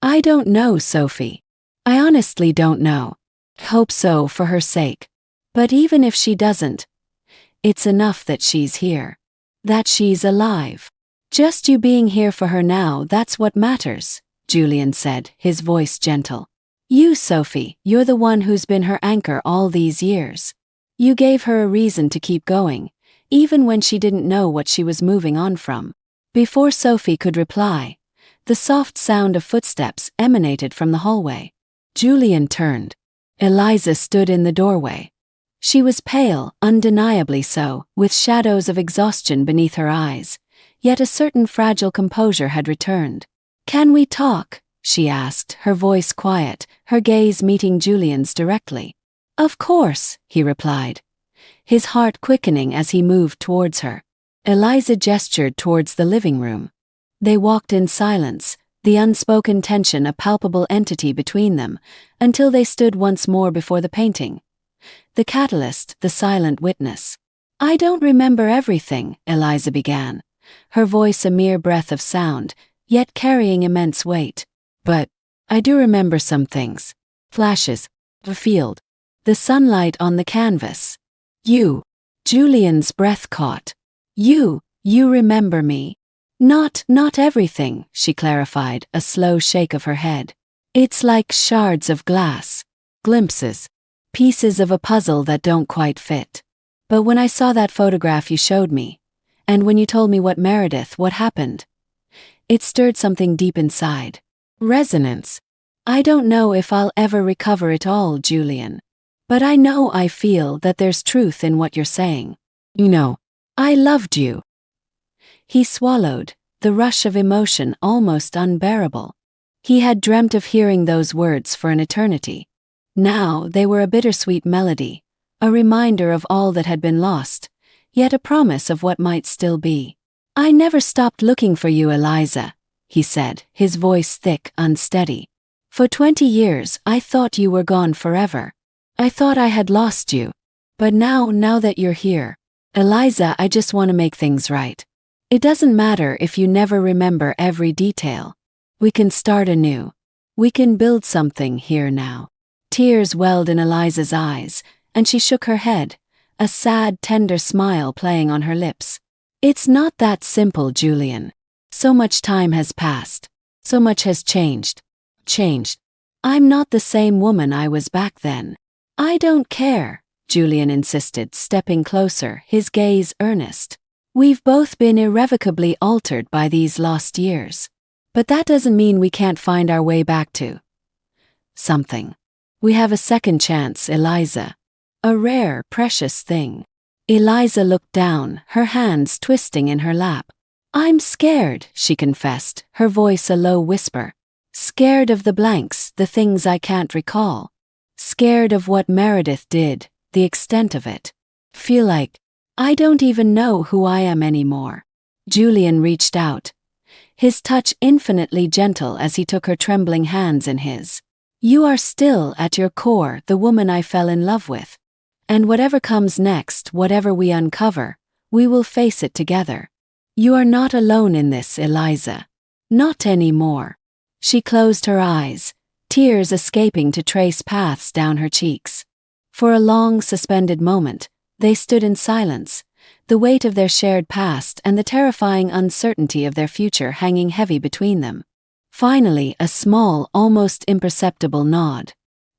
I don't know, Sophie. I honestly don't know. Hope so for her sake. But even if she doesn't, it's enough that she's here. That she's alive. Just you being here for her now, that's what matters, Julian said, his voice gentle. You, Sophie, you're the one who's been her anchor all these years. You gave her a reason to keep going, even when she didn't know what she was moving on from. Before Sophie could reply, The soft sound of footsteps emanated from the hallway. Julian turned. Eliza stood in the doorway. She was pale, undeniably so, with shadows of exhaustion beneath her eyes, yet a certain fragile composure had returned. "Can we talk?" she asked, her voice quiet, her gaze meeting Julian's directly. "Of course," he replied, his heart quickening as he moved towards her. Eliza gestured towards the living room. They walked in silence, the unspoken tension a palpable entity between them, until they stood once more before the painting. The catalyst, the silent witness. "I don't remember everything," Eliza began, her voice a mere breath of sound, yet carrying immense weight. "But I do remember some things. Flashes. The field. The sunlight on the canvas. You." Julian's breath caught. You remember me." Not everything," she clarified, a slow shake of her head. "It's like shards of glass. Glimpses. Pieces of a puzzle that don't quite fit. But when I saw that photograph you showed me, and when you told me what happened, it stirred something deep inside. Resonance. I don't know if I'll ever recover it all, Julian. But I feel that there's truth in what you're saying. You know, I loved you." He swallowed, the rush of emotion almost unbearable. He had dreamt of hearing those words for an eternity. Now they were a bittersweet melody, a reminder of all that had been lost, yet a promise of what might still be. "I never stopped looking for you, Eliza," he said, his voice thick, unsteady. "For 20 years I thought you were gone forever. I thought I had lost you. But now that you're here, Eliza, I just want to make things right. It doesn't matter if you never remember every detail. We can start anew. We can build something here now." Tears welled in Eliza's eyes, and she shook her head, a sad, tender smile playing on her lips. "It's not that simple, Julian. So much time has passed. So much has changed. I'm not the same woman I was back then." "I don't care," Julian insisted, stepping closer, his gaze earnest. "We've both been irrevocably altered by these lost years. But that doesn't mean we can't find our way back to something. We have a second chance, Eliza. A rare, precious thing." Eliza looked down, her hands twisting in her lap. "I'm scared," she confessed, her voice a low whisper. "Scared of the blanks, the things I can't recall. Scared of what Meredith did, the extent of it. Feel like I don't even know who I am anymore." Julian reached out, his touch infinitely gentle as he took her trembling hands in his. "You are still, at your core, the woman I fell in love with. And whatever comes next, whatever we uncover, we will face it together. You are not alone in this, Eliza. Not anymore." She closed her eyes, tears escaping to trace paths down her cheeks. For a long, suspended moment, they stood in silence, the weight of their shared past and the terrifying uncertainty of their future hanging heavy between them. Finally, a small, almost imperceptible nod.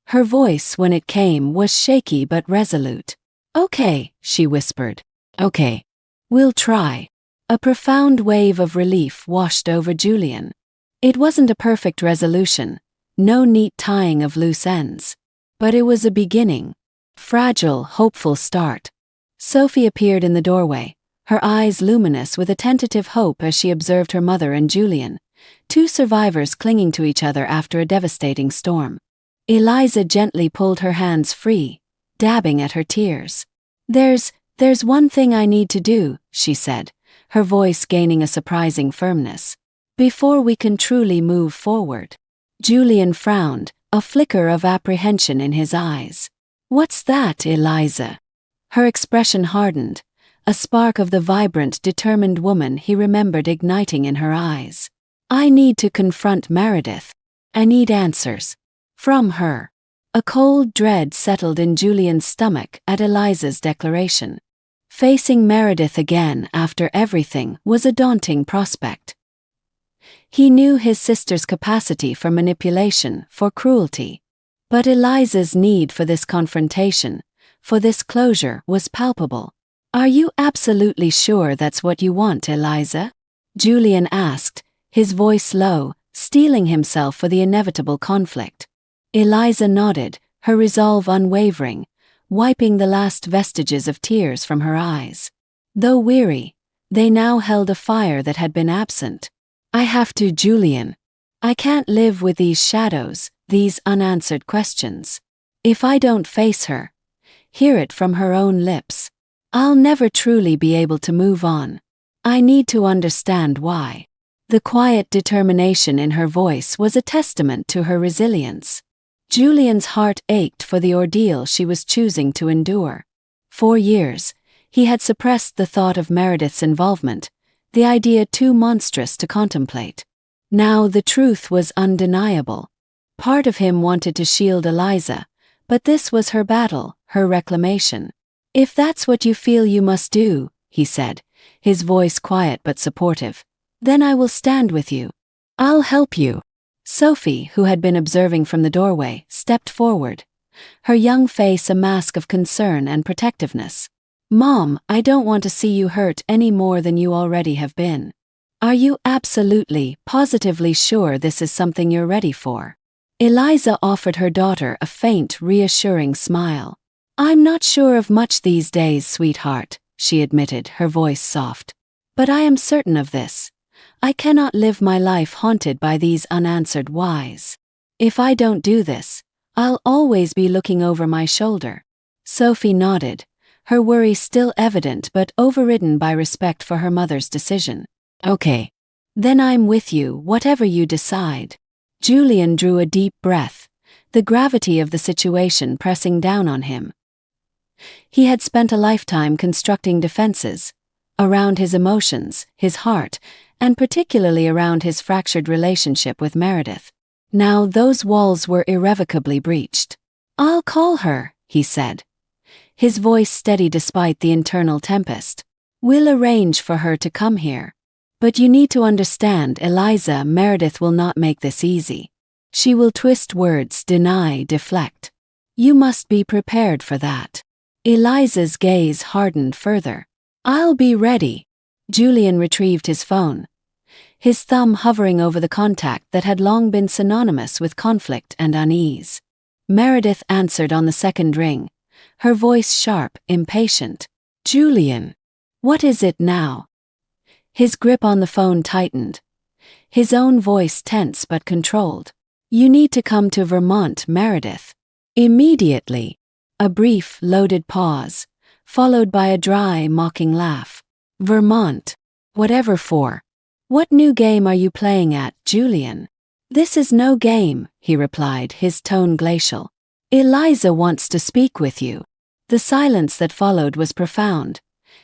Her voice, when it came, was shaky but resolute. "Okay," she whispered. "Okay. We'll try." A profound wave of relief washed over Julian. It wasn't a perfect resolution, no neat tying of loose ends. But it was a beginning. Fragile, hopeful start. Sophie appeared in the doorway, her eyes luminous with a tentative hope as she observed her mother and Julian, two survivors clinging to each other after a devastating storm. Eliza gently pulled her hands free, dabbing at her tears. There's one thing I need to do," she said, her voice gaining a surprising firmness. "Before we can truly move forward." Julian frowned, a flicker of apprehension in his eyes. "What's that, Eliza?" Her expression hardened, a spark of the vibrant, determined woman he remembered igniting in her eyes. "I need to confront Meredith. I need answers. From her." A cold dread settled in Julian's stomach at Eliza's declaration. Facing Meredith again after everything was a daunting prospect. He knew his sister's capacity for manipulation, for cruelty. But Eliza's need for this confrontation, for this closure, was palpable. "Are you absolutely sure that's what you want, Eliza?" Julian asked, his voice low, steeling himself for the inevitable conflict. Eliza nodded, her resolve unwavering, wiping the last vestiges of tears from her eyes. Though weary, they now held a fire that had been absent. "I have to, Julian. I can't live with these shadows, these unanswered questions. If I don't face her, hear it from her own lips, I'll never truly be able to move on. I need to understand why." The quiet determination in her voice was a testament to her resilience. Julian's heart ached for the ordeal she was choosing to endure. For years, he had suppressed the thought of Meredith's involvement, the idea too monstrous to contemplate. Now the truth was undeniable. Part of him wanted to shield Eliza, but this was her battle, her reclamation. "If that's what you feel you must do," he said, his voice quiet but supportive, "then I will stand with you. I'll help you." Sophie, who had been observing from the doorway, stepped forward, her young face a mask of concern and protectiveness. "Mom, I don't want to see you hurt any more than you already have been. Are you absolutely, positively sure this is something you're ready for?" Eliza offered her daughter a faint, reassuring smile. "I'm not sure of much these days, sweetheart," she admitted, her voice soft. "But I am certain of this. I cannot live my life haunted by these unanswered whys. If I don't do this, I'll always be looking over my shoulder." Sophie nodded, her worry still evident but overridden by respect for her mother's decision. "Okay. Then I'm with you, whatever you decide." Julian drew a deep breath, the gravity of the situation pressing down on him. He had spent a lifetime constructing defenses around his emotions, his heart, and particularly around his fractured relationship with Meredith. Now those walls were irrevocably breached. "I'll call her," he said, his voice steady despite the internal tempest. "We'll arrange for her to come here. But you need to understand, Eliza, Meredith will not make this easy. She will twist words, deny, deflect. You must be prepared for that." Eliza's gaze hardened further. "I'll be ready." Julian retrieved his phone, his thumb hovering over the contact that had long been synonymous with conflict and unease. Meredith answered on the second ring, her voice sharp, impatient. "Julian, what is it now?" His grip on the phone tightened, his own voice tense but controlled. "You need to come to Vermont, Meredith. Immediately." A brief, loaded pause, followed by a dry, mocking laugh. "Vermont? Whatever for? What new game are you playing at, Julian?" "This is no game," he replied, his tone glacial. "Eliza wants to speak with you." The silence that followed was profound,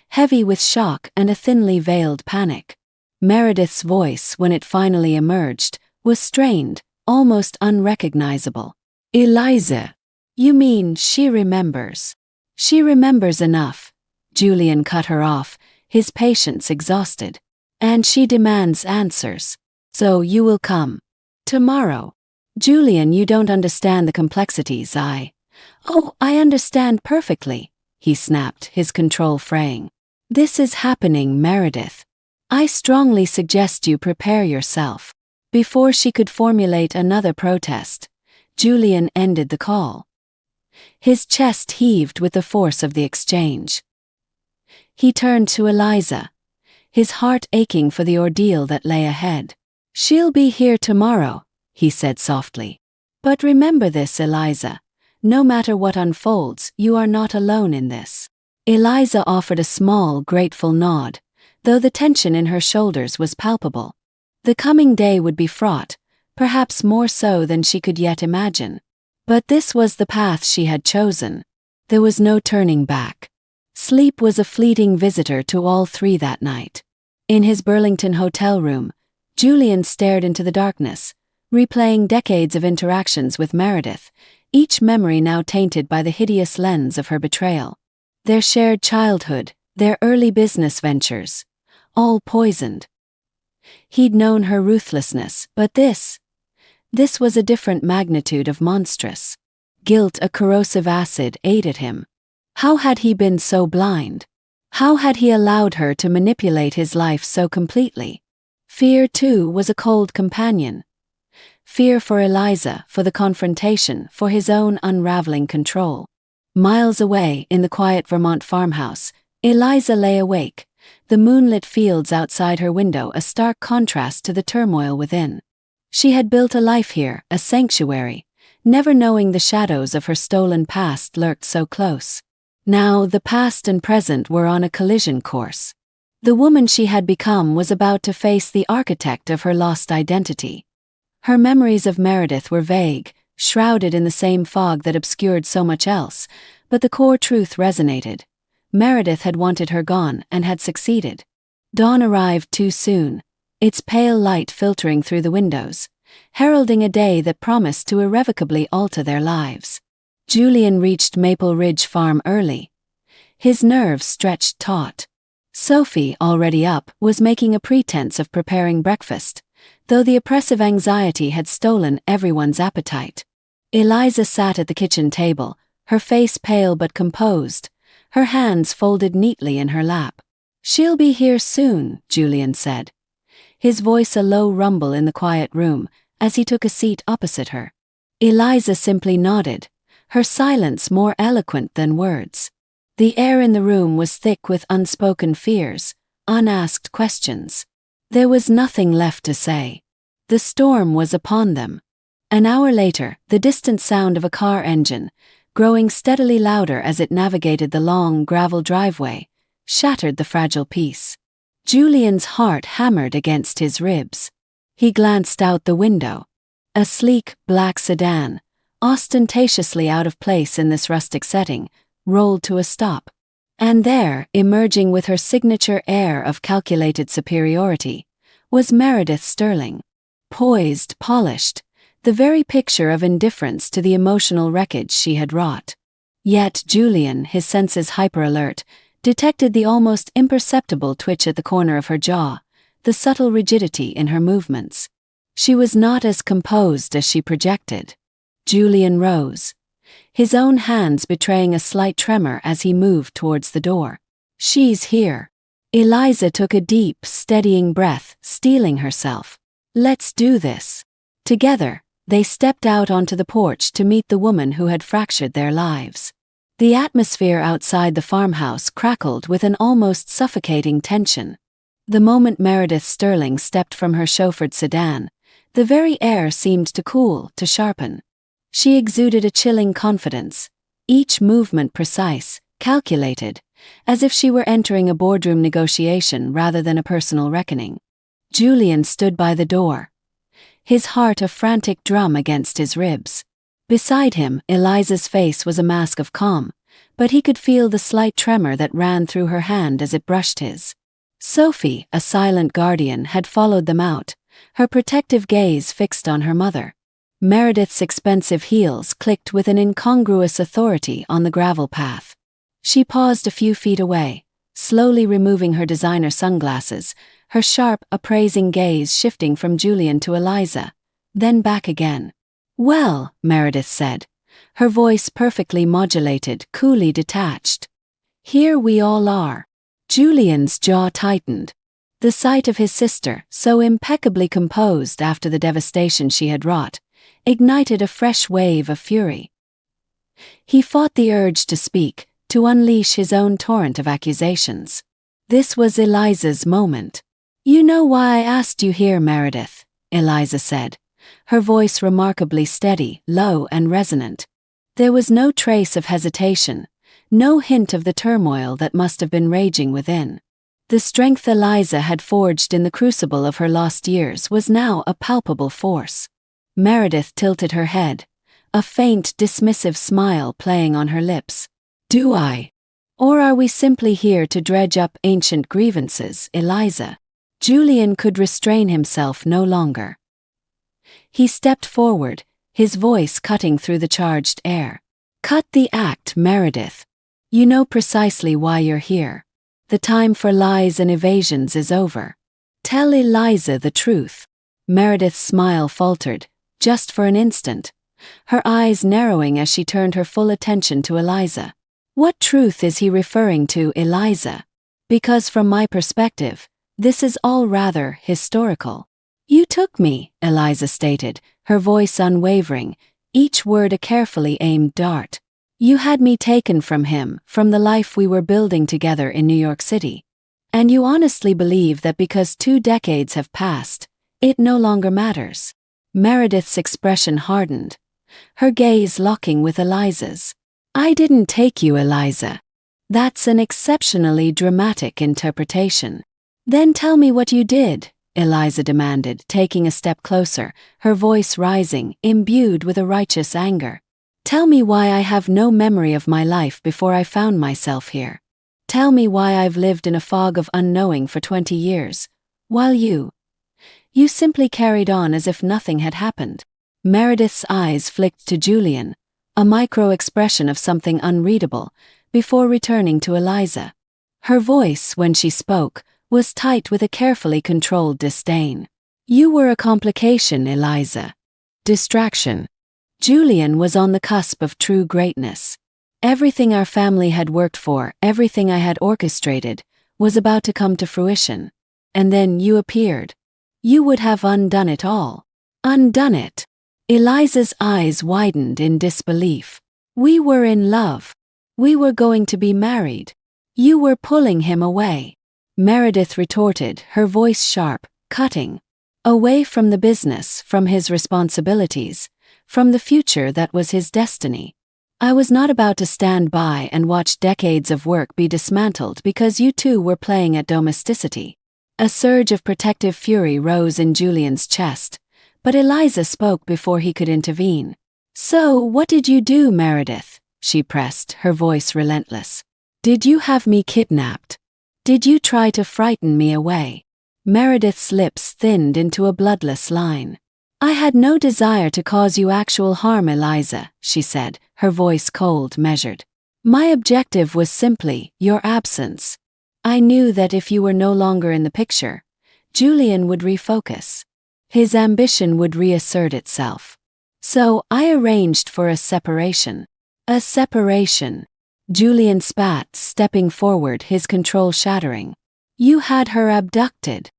heavy with shock and a thinly veiled panic. Meredith's voice, when it finally emerged, was strained, almost unrecognizable. "Eliza, you mean she remembers?" "She remembers enough," Julian cut her off, his patience exhausted. "And she demands answers. So you will come. Tomorrow." "Julian, you don't understand the complexities. Oh, I understand perfectly," he snapped, his control fraying. "This is happening, Meredith. I strongly suggest you prepare yourself." Before she could formulate another protest, Julian ended the call. His chest heaved with the force of the exchange. He turned to Eliza, his heart aching for the ordeal that lay ahead. "She'll be here tomorrow," he said softly. "But remember this, Eliza. No matter what unfolds, you are not alone in this." Eliza offered a small, grateful nod, though the tension in her shoulders was palpable. The coming day would be fraught, perhaps more so than she could yet imagine. But this was the path she had chosen. There was no turning back. Sleep was a fleeting visitor to all three that night. In his Burlington hotel room, Julian stared into the darkness, replaying decades of interactions with Meredith, each memory now tainted by the hideous lens of her betrayal. Their shared childhood, their early business ventures, all poisoned. He'd known her ruthlessness, but this was a different magnitude of monstrous. Guilt, a corrosive acid, ate at him. How had he been so blind? How had he allowed her to manipulate his life so completely? Fear, too, was a cold companion. Fear for Eliza, for the confrontation, for his own unraveling control. Miles away, in the quiet Vermont farmhouse, Eliza lay awake, the moonlit fields outside her window a stark contrast to the turmoil within. She had built a life here, a sanctuary, never knowing the shadows of her stolen past lurked so close. Now the past and present were on a collision course. The woman she had become was about to face the architect of her lost identity. Her memories of Meredith were vague, shrouded in the same fog that obscured so much else, but the core truth resonated. Meredith had wanted her gone and had succeeded. Dawn arrived too soon, its pale light filtering through the windows, heralding a day that promised to irrevocably alter their lives. Julian reached Maple Ridge Farm early. His nerves stretched taut. Sophie, already up, was making a pretense of preparing breakfast, though the oppressive anxiety had stolen everyone's appetite. Eliza sat at the kitchen table, her face pale but composed, her hands folded neatly in her lap. "She'll be here soon," Julian said, his voice a low rumble in the quiet room, as he took a seat opposite her. Eliza simply nodded, her silence more eloquent than words. The air in the room was thick with unspoken fears, unasked questions. There was nothing left to say. The storm was upon them. An hour later, the distant sound of a car engine, growing steadily louder as it navigated the long gravel driveway, shattered the fragile peace. Julian's heart hammered against his ribs. He glanced out the window. A sleek, black sedan, ostentatiously out of place in this rustic setting, rolled to a stop. And there, emerging with her signature air of calculated superiority, was Meredith Sterling. Poised, polished, the very picture of indifference to the emotional wreckage she had wrought. Yet Julian, his senses hyper-alert, detected the almost imperceptible twitch at the corner of her jaw, the subtle rigidity in her movements. She was not as composed as she projected. Julian rose, his own hands betraying a slight tremor as he moved towards the door. "She's here." Eliza took a deep, steadying breath, steeling herself. "Let's do this." Together, they stepped out onto the porch to meet the woman who had fractured their lives. The atmosphere outside the farmhouse crackled with an almost suffocating tension. The moment Meredith Sterling stepped from her chauffeured sedan, the very air seemed to cool, to sharpen. She exuded a chilling confidence, each movement precise, calculated, as if she were entering a boardroom negotiation rather than a personal reckoning. Julian stood by the door, his heart a frantic drum against his ribs. Beside him, Eliza's face was a mask of calm, but he could feel the slight tremor that ran through her hand as it brushed his. Sophie, a silent guardian, had followed them out, her protective gaze fixed on her mother. Meredith's expensive heels clicked with an incongruous authority on the gravel path. She paused a few feet away, slowly removing her designer sunglasses, her sharp, appraising gaze shifting from Julian to Eliza, then back again. "Well," Meredith said, her voice perfectly modulated, coolly detached. "Here we all are." Julian's jaw tightened. The sight of his sister, so impeccably composed after the devastation she had wrought, ignited a fresh wave of fury. He fought the urge to speak, to unleash his own torrent of accusations. This was Eliza's moment. "You know why I asked you here, Meredith," Eliza said, her voice remarkably steady, low and resonant. There was no trace of hesitation, no hint of the turmoil that must have been raging within. The strength Eliza had forged in the crucible of her lost years was now a palpable force. Meredith tilted her head, a faint, dismissive smile playing on her lips. "Do I? Or are we simply here to dredge up ancient grievances, Eliza?" Julian could restrain himself no longer. He stepped forward, his voice cutting through the charged air. "Cut the act, Meredith. You know precisely why you're here. The time for lies and evasions is over. Tell Eliza the truth." Meredith's smile faltered, just for an instant, her eyes narrowing as she turned her full attention to Eliza. "What truth is he referring to, Eliza? Because from my perspective, This is all rather historical. You took me, Eliza stated, her voice unwavering, each word a carefully aimed dart. You had me taken from him, from the life we were building together in New York City. And you honestly believe that because 2 decades have passed, it no longer matters. Meredith's expression hardened, her gaze locking with Eliza's. I didn't take you, Eliza. That's an exceptionally dramatic interpretation. Then tell me what you did, Eliza demanded, taking a step closer, her voice rising, imbued with a righteous anger. Tell me why I have no memory of my life before I found myself here. Tell me why I've lived in a fog of unknowing for 20 years, while you simply carried on as if nothing had happened. Meredith's eyes flicked to Julian, a micro-expression of something unreadable, before returning to Eliza. Her voice, when she spoke, was tight with a carefully controlled disdain. You were a complication, Eliza. Distraction. Julian was on the cusp of true greatness. Everything our family had worked for, everything I had orchestrated, was about to come to fruition. And then you appeared. You would have undone it all. Undone it. Eliza's eyes widened in disbelief. We were in love. We were going to be married. You were pulling him away. Meredith retorted, her voice sharp, cutting. Away from the business, from his responsibilities, from the future that was his destiny. I was not about to stand by and watch decades of work be dismantled because you two were playing at domesticity. A surge of protective fury rose in Julian's chest, but Eliza spoke before he could intervene. So, what did you do, Meredith? She pressed, her voice relentless. Did you have me kidnapped? Did you try to frighten me away? Meredith's lips thinned into a bloodless line. I had no desire to cause you actual harm, Eliza, she said, her voice cold, measured. My objective was simply your absence. I knew that if you were no longer in the picture, Julian would refocus. His ambition would reassert itself. So I arranged for a separation. A separation. Julian spat, stepping forward, his control shattering. You had her abducted.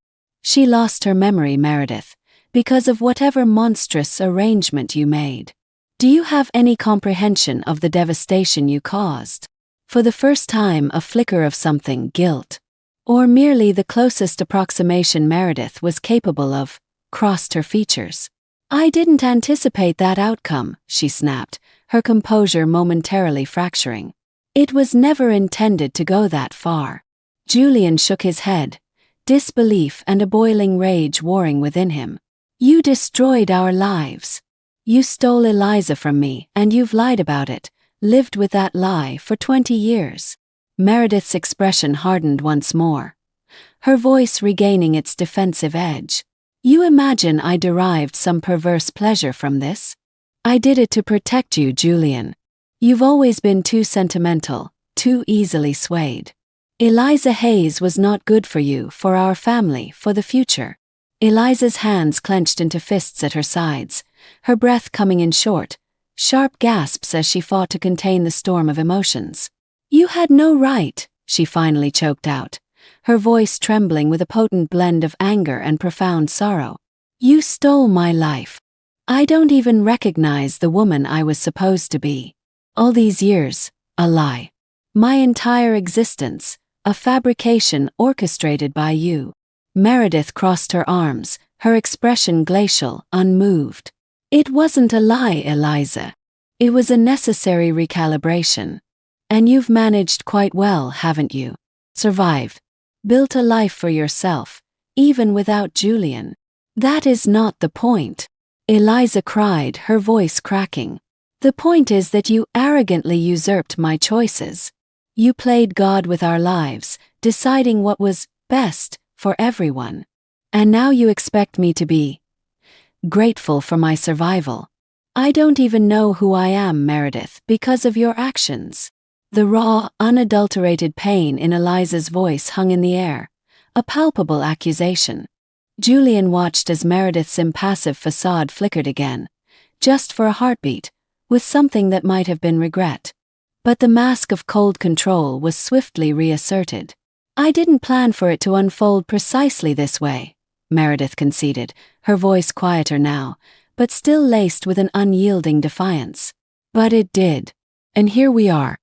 She lost her memory, Meredith, because of whatever monstrous arrangement you made. Do you have any comprehension of the devastation you caused? For the first time, a flicker of something, guilt, or merely the closest approximation Meredith was capable of, crossed her features. I didn't anticipate that outcome, she snapped, her composure momentarily fracturing. It was never intended to go that far. Julian shook his head, disbelief and a boiling rage warring within him. You destroyed our lives. You stole Eliza from me, and you've lied about it, lived with that lie for 20 years. Meredith's expression hardened once more, her voice regaining its defensive edge. You imagine I derived some perverse pleasure from this? I did it to protect you, Julian. You've always been too sentimental, too easily swayed. Eliza Hayes was not good for you, for our family, for the future. Eliza's hands clenched into fists at her sides, her breath coming in short, sharp gasps as she fought to contain the storm of emotions. You had no right, she finally choked out, her voice trembling with a potent blend of anger and profound sorrow. You stole my life. I don't even recognize the woman I was supposed to be. All these years, a lie. My entire existence, a fabrication orchestrated by you. Meredith crossed her arms, her expression glacial, unmoved. It wasn't a lie, Eliza. It was a necessary recalibration. And you've managed quite well, haven't you? Survived. Built a life for yourself, even without Julian. That is not the point. Eliza cried, her voice cracking. The point is that you arrogantly usurped my choices. You played God with our lives, deciding what was best for everyone. And now you expect me to be grateful for my survival. I don't even know who I am, Meredith, because of your actions. The raw, unadulterated pain in Eliza's voice hung in the air, a palpable accusation. Julian watched as Meredith's impassive facade flickered again, just for a heartbeat, with something that might have been regret. But the mask of cold control was swiftly reasserted. I didn't plan for it to unfold precisely this way, Meredith conceded, her voice quieter now, but still laced with an unyielding defiance. But it did. And here we are.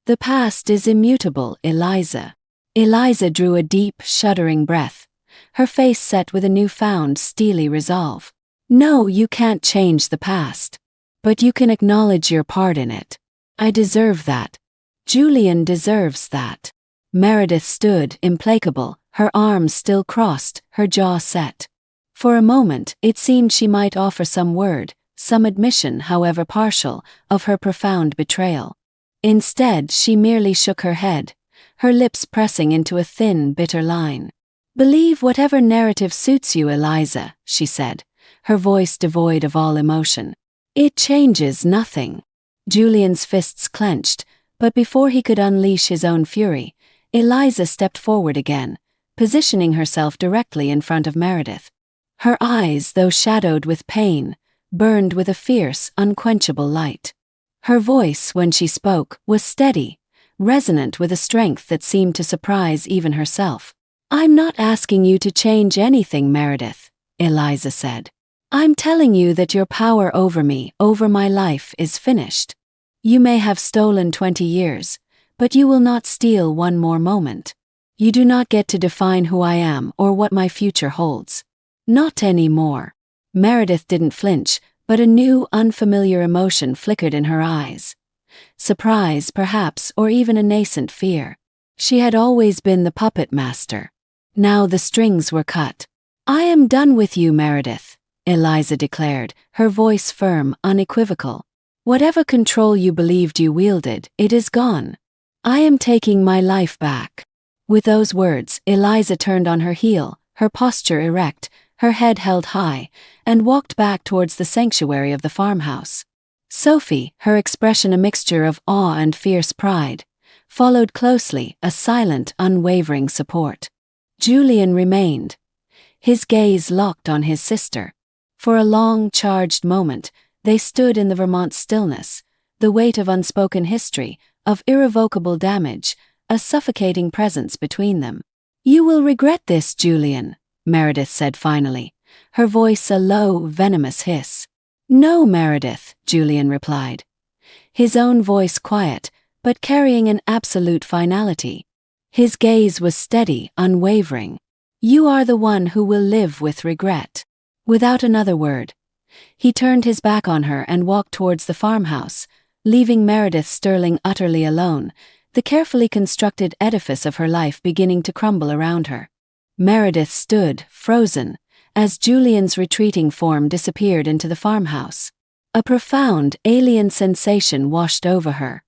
The past is immutable, Eliza. Eliza drew a deep, shuddering breath, her face set with a newfound, steely resolve. No, you can't change the past. But you can acknowledge your part in it. I deserve that. Julian deserves that. Meredith stood, implacable, her arms still crossed, her jaw set. For a moment, it seemed she might offer some word, some admission, however partial, of her profound betrayal. Instead, she merely shook her head, her lips pressing into a thin, bitter line. Believe whatever narrative suits you, Eliza, she said, her voice devoid of all emotion. It changes nothing. Julian's fists clenched, but before he could unleash his own fury, Eliza stepped forward again, positioning herself directly in front of Meredith. Her eyes, though shadowed with pain, burned with a fierce, unquenchable light. Her voice, when she spoke, was steady, resonant with a strength that seemed to surprise even herself. I'm not asking you to change anything, Meredith, Eliza said. I'm telling you that your power over me, over my life, is finished. You may have stolen 20 years, but you will not steal one more moment. You do not get to define who I am or what my future holds. Not anymore. Meredith didn't flinch, but a new, unfamiliar emotion flickered in her eyes. Surprise, perhaps, or even a nascent fear. She had always been the puppet master. Now the strings were cut. I am done with you, Meredith, Eliza declared, her voice firm, unequivocal. Whatever control you believed you wielded, it is gone. I am taking my life back. With those words, Eliza turned on her heel, her posture erect, her head held high, and walked back towards the sanctuary of the farmhouse. Sophie, her expression a mixture of awe and fierce pride, followed closely, a silent, unwavering support. Julian remained, his gaze locked on his sister. For a long, charged moment, they stood in the Vermont stillness, the weight of unspoken history, of irrevocable damage, a suffocating presence between them. You will regret this, Julian, Meredith said finally, her voice a low, venomous hiss. No, Meredith, Julian replied, his own voice quiet, but carrying an absolute finality. His gaze was steady, unwavering. You are the one who will live with regret. Without another word, he turned his back on her and walked towards the farmhouse, leaving Meredith Sterling utterly alone, the carefully constructed edifice of her life beginning to crumble around her. Meredith stood, frozen, as Julian's retreating form disappeared into the farmhouse. A profound, alien sensation washed over her.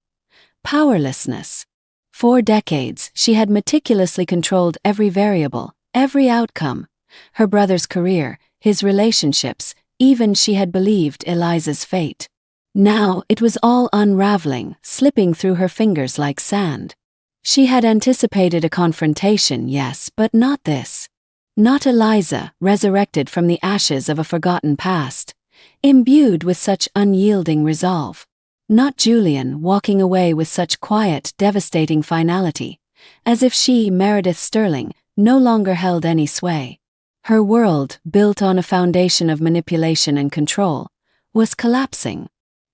Powerlessness. For decades, she had meticulously controlled every variable, every outcome. Her brother's career, his relationships, even she had believed Eliza's fate. Now it was all unraveling, slipping through her fingers like sand. She had anticipated a confrontation, yes, but not this. Not Eliza, resurrected from the ashes of a forgotten past, imbued with such unyielding resolve. Not Julian, walking away with such quiet, devastating finality, as if she, Meredith Sterling, no longer held any sway. Her world, built on a foundation of manipulation and control, was collapsing.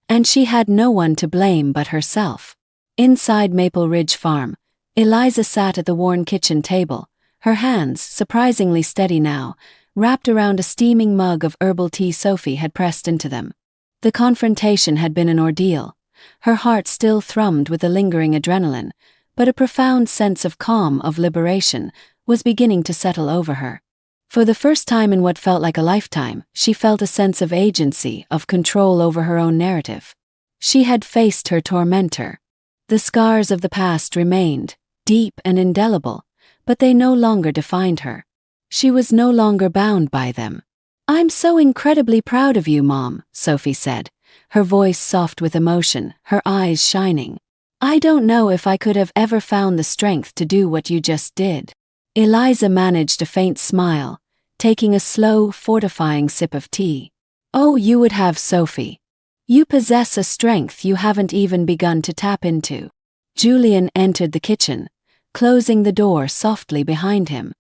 And she had no one to blame but herself. Inside Maple Ridge Farm, Eliza sat at the worn kitchen table, her hands, surprisingly steady now, wrapped around a steaming mug of herbal tea Sophie had pressed into them. The confrontation had been an ordeal. Her heart still thrummed with the lingering adrenaline, but a profound sense of calm, of liberation, was beginning to settle over her. For the first time in what felt like a lifetime, she felt a sense of agency, of control over her own narrative. She had faced her tormentor. The scars of the past remained, deep and indelible, but they no longer defined her. She was no longer bound by them. I'm so incredibly proud of you, Mom, Sophie said, her voice soft with emotion, her eyes shining. I don't know if I could have ever found the strength to do what you just did. Eliza managed a faint smile, taking a slow, fortifying sip of tea. Oh, you would have, Sophie. You possess a strength you haven't even begun to tap into. Julian entered the kitchen, closing the door softly behind him.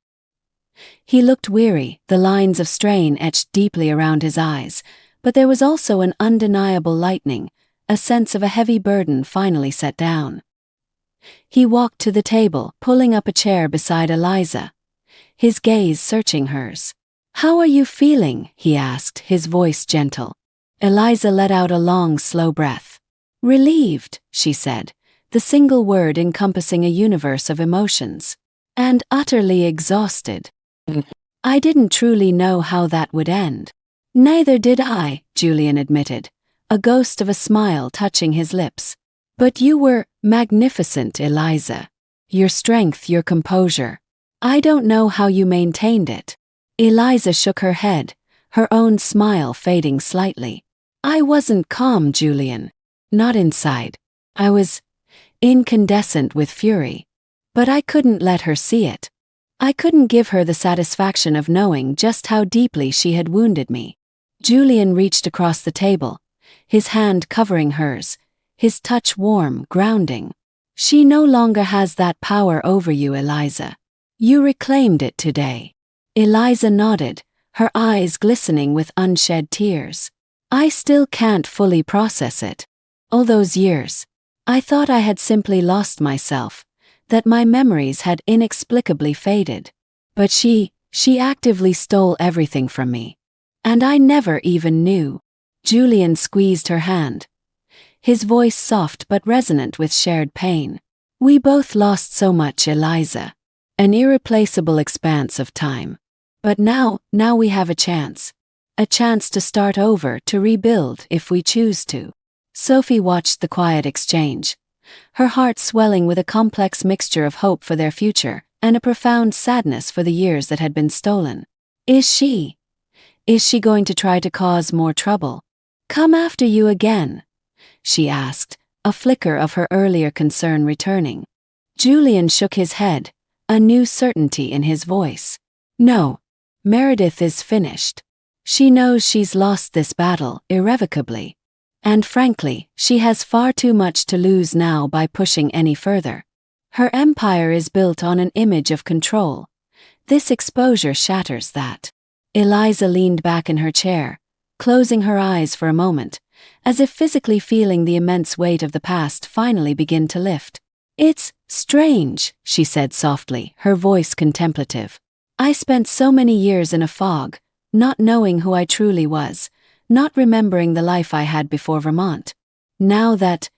He looked weary, the lines of strain etched deeply around his eyes, but there was also an undeniable lightening, a sense of a heavy burden finally set down. He walked to the table, pulling up a chair beside Eliza, his gaze searching hers. "How are you feeling?" he asked, his voice gentle. Eliza let out a long, slow breath. "Relieved," she said, the single word encompassing a universe of emotions. "And utterly exhausted. I didn't truly know how that would end." "Neither did I," Julian admitted, a ghost of a smile touching his lips. "But you were magnificent, Eliza. Your strength, your composure. I don't know how you maintained it." Eliza shook her head, her own smile fading slightly. "I wasn't calm, Julian. Not inside. I was incandescent with fury. But I couldn't let her see it. I couldn't give her the satisfaction of knowing just how deeply she had wounded me." Julian reached across the table, his hand covering hers, his touch warm, grounding. "She no longer has that power over you, Eliza. You reclaimed it today." Eliza nodded, her eyes glistening with unshed tears. "I still can't fully process it. All those years, I thought I had simply lost myself, that my memories had inexplicably faded. But she actively stole everything from me. And I never even knew." Julian squeezed her hand, his voice soft but resonant with shared pain. "We both lost so much, Eliza. An irreplaceable expanse of time. But now we have a chance. A chance to start over, to rebuild if we choose to." Sophie watched the quiet exchange, her heart swelling with a complex mixture of hope for their future and a profound sadness for the years that had been stolen. Is she going to try to cause more trouble? "Come after you again?" she asked, a flicker of her earlier concern returning. Julian shook his head, a new certainty in his voice. "No. Meredith is finished. She knows she's lost this battle irrevocably. And frankly, she has far too much to lose now by pushing any further. Her empire is built on an image of control. This exposure shatters that." Eliza leaned back in her chair, closing her eyes for a moment, as if physically feeling the immense weight of the past finally begin to lift. "It's strange," she said softly, her voice contemplative. "I spent so many years in a fog, not knowing who I truly was, not remembering the life I had before Vermont. Now that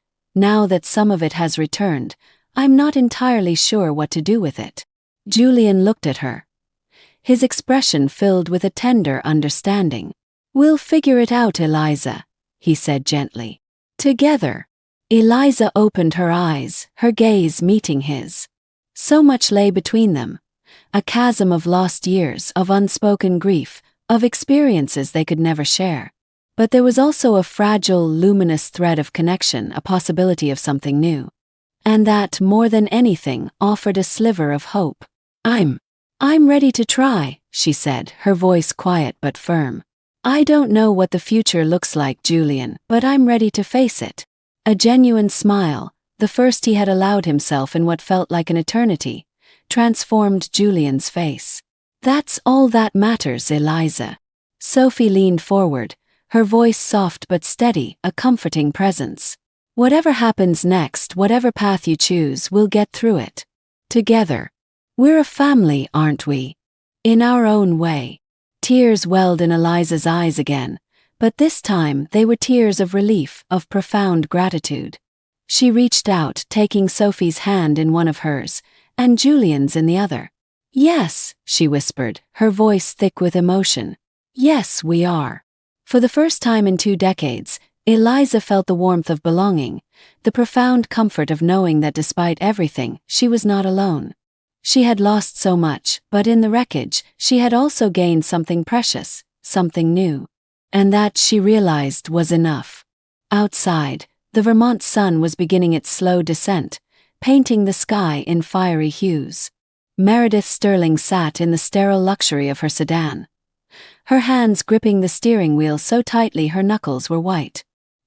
some of it has returned, I'm not entirely sure what to do with it." Julian looked at her, his expression filled with a tender understanding. "We'll figure it out, Eliza," he said gently. "Together." Eliza opened her eyes, her gaze meeting his. So much lay between them, a chasm of lost years, of unspoken grief, of experiences they could never share. But there was also a fragile, luminous thread of connection, a possibility of something new. And that, more than anything, offered a sliver of hope. I'm ready to try," she said, her voice quiet but firm. "I don't know what the future looks like, Julian, but I'm ready to face it." A genuine smile, the first he had allowed himself in what felt like an eternity, transformed Julian's face. "That's all that matters, Eliza." Sophie leaned forward, her voice soft but steady, a comforting presence. "Whatever happens next, whatever path you choose, we'll get through it. Together. We're a family, aren't we? In our own way." Tears welled in Eliza's eyes again, but this time they were tears of relief, of profound gratitude. She reached out, taking Sophie's hand in one of hers, and Julian's in the other. "Yes," she whispered, her voice thick with emotion. "Yes, we are." For the first time in 2 decades, Eliza felt the warmth of belonging, the profound comfort of knowing that despite everything, she was not alone. She had lost so much, but in the wreckage, she had also gained something precious, something new. And that, she realized, was enough. Outside, the Vermont sun was beginning its slow descent, painting the sky in fiery hues. Meredith Sterling sat in the sterile luxury of her sedan, her hands gripping the steering wheel so tightly her knuckles were white.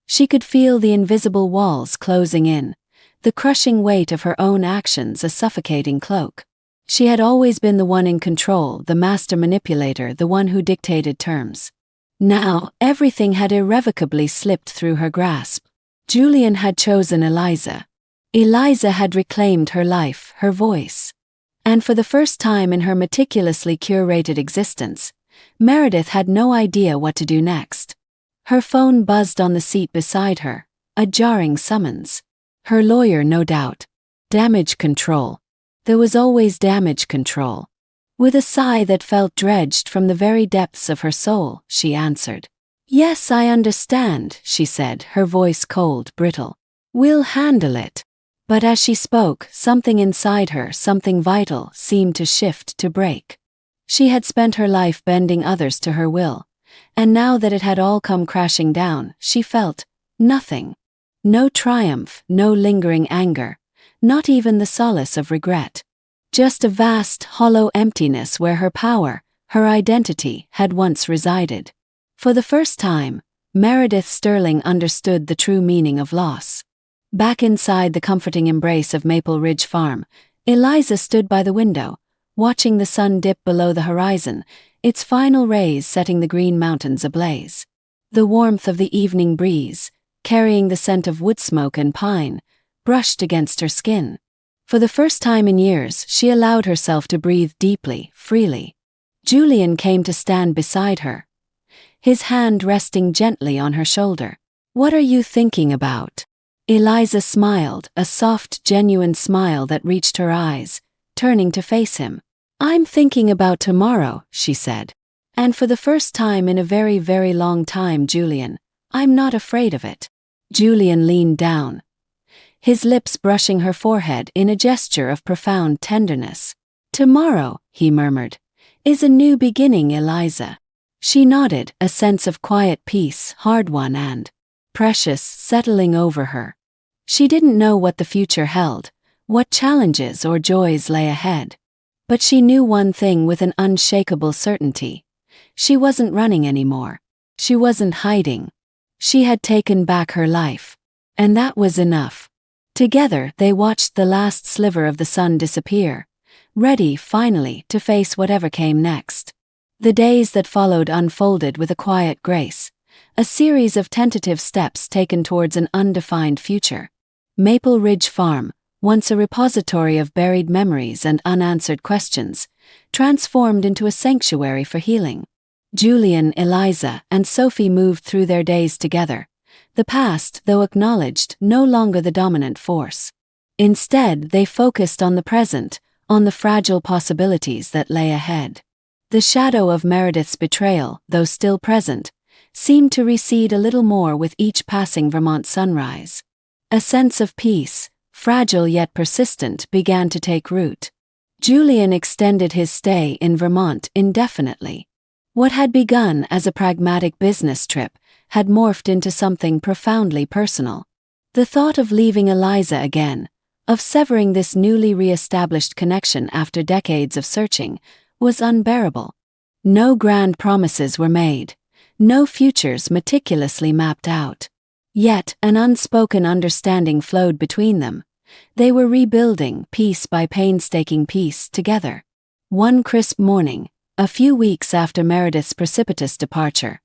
She could feel the invisible walls closing in, the crushing weight of her own actions a suffocating cloak. She had always been the one in control, the master manipulator, the one who dictated terms. Now, everything had irrevocably slipped through her grasp. Julian had chosen Eliza. Eliza had reclaimed her life, her voice. And for the first time in her meticulously curated existence, Meredith had no idea what to do next. Her phone buzzed on the seat beside her, a jarring summons. Her lawyer, no doubt. Damage control. There was always damage control. With a sigh that felt dredged from the very depths of her soul, she answered. "Yes, I understand," she said, her voice cold, brittle. "We'll handle it." But as she spoke, something inside her, something vital, seemed to shift, to break. She had spent her life bending others to her will, and now that it had all come crashing down, she felt nothing. No triumph, no lingering anger, not even the solace of regret. Just a vast, hollow emptiness where her power, her identity, had once resided. For the first time, Meredith Sterling understood the true meaning of loss. Back inside the comforting embrace of Maple Ridge Farm, Eliza stood by the window, watching the sun dip below the horizon, its final rays setting the green mountains ablaze. The warmth of the evening breeze, carrying the scent of wood smoke and pine, brushed against her skin. For the first time in years, she allowed herself to breathe deeply, freely. Julian came to stand beside her, his hand resting gently on her shoulder. "What are you thinking about?" Eliza smiled, a soft, genuine smile that reached her eyes, turning to face him. "I'm thinking about tomorrow," she said. "And for the first time in a very, very long time, Julian, I'm not afraid of it." Julian leaned down, his lips brushing her forehead in a gesture of profound tenderness. "Tomorrow," he murmured, "is a new beginning, Eliza." She nodded, a sense of quiet peace, hard-won and precious, settling over her. She didn't know what the future held, what challenges or joys lay ahead. But she knew one thing with an unshakable certainty. She wasn't running anymore. She wasn't hiding. She had taken back her life. And that was enough. Together, they watched the last sliver of the sun disappear, ready, finally, to face whatever came next. The days that followed unfolded with a quiet grace, a series of tentative steps taken towards an undefined future. Maple Ridge Farm, once a repository of buried memories and unanswered questions, transformed into a sanctuary for healing. Julian, Eliza, and Sophie moved through their days together, the past, though acknowledged, no longer the dominant force. Instead, they focused on the present, on the fragile possibilities that lay ahead. The shadow of Meredith's betrayal, though still present, seemed to recede a little more with each passing Vermont sunrise. A sense of peace, fragile yet persistent, began to take root. Julian extended his stay in Vermont indefinitely. What had begun as a pragmatic business trip had morphed into something profoundly personal. The thought of leaving Eliza again, of severing this newly re-established connection after decades of searching, was unbearable. No grand promises were made, no futures meticulously mapped out. Yet an unspoken understanding flowed between them. They were rebuilding, piece by painstaking piece, together. One crisp morning, a few weeks after Meredith's precipitous departure,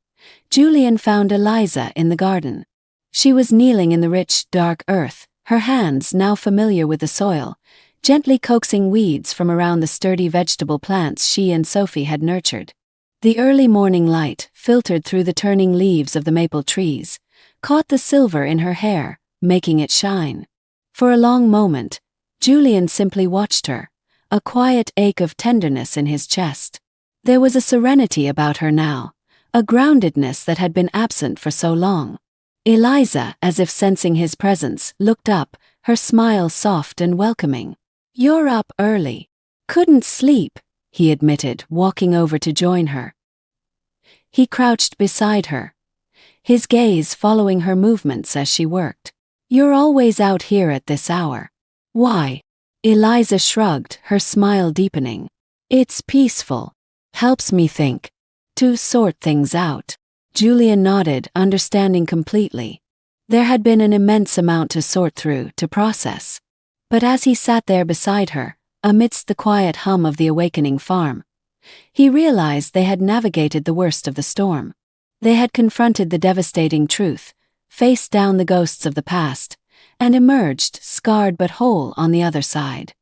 Julian found Eliza in the garden. She was kneeling in the rich, dark earth, her hands, now familiar with the soil, gently coaxing weeds from around the sturdy vegetable plants she and Sophie had nurtured. The early morning light, filtered through the turning leaves of the maple trees, caught the silver in her hair, making it shine. For a long moment, Julian simply watched her, a quiet ache of tenderness in his chest. There was a serenity about her now, a groundedness that had been absent for so long. Eliza, as if sensing his presence, looked up, her smile soft and welcoming. "You're up early." "Couldn't sleep," he admitted, walking over to join her. He crouched beside her, his gaze following her movements as she worked. "You're always out here at this hour." "Why?" Eliza shrugged, her smile deepening. "It's peaceful. Helps me think. To sort things out." Julian nodded, understanding completely. There had been an immense amount to sort through, to process. But as he sat there beside her, amidst the quiet hum of the awakening farm, he realized they had navigated the worst of the storm. They had confronted the devastating truth, faced down the ghosts of the past, and emerged, scarred but whole, on the other side.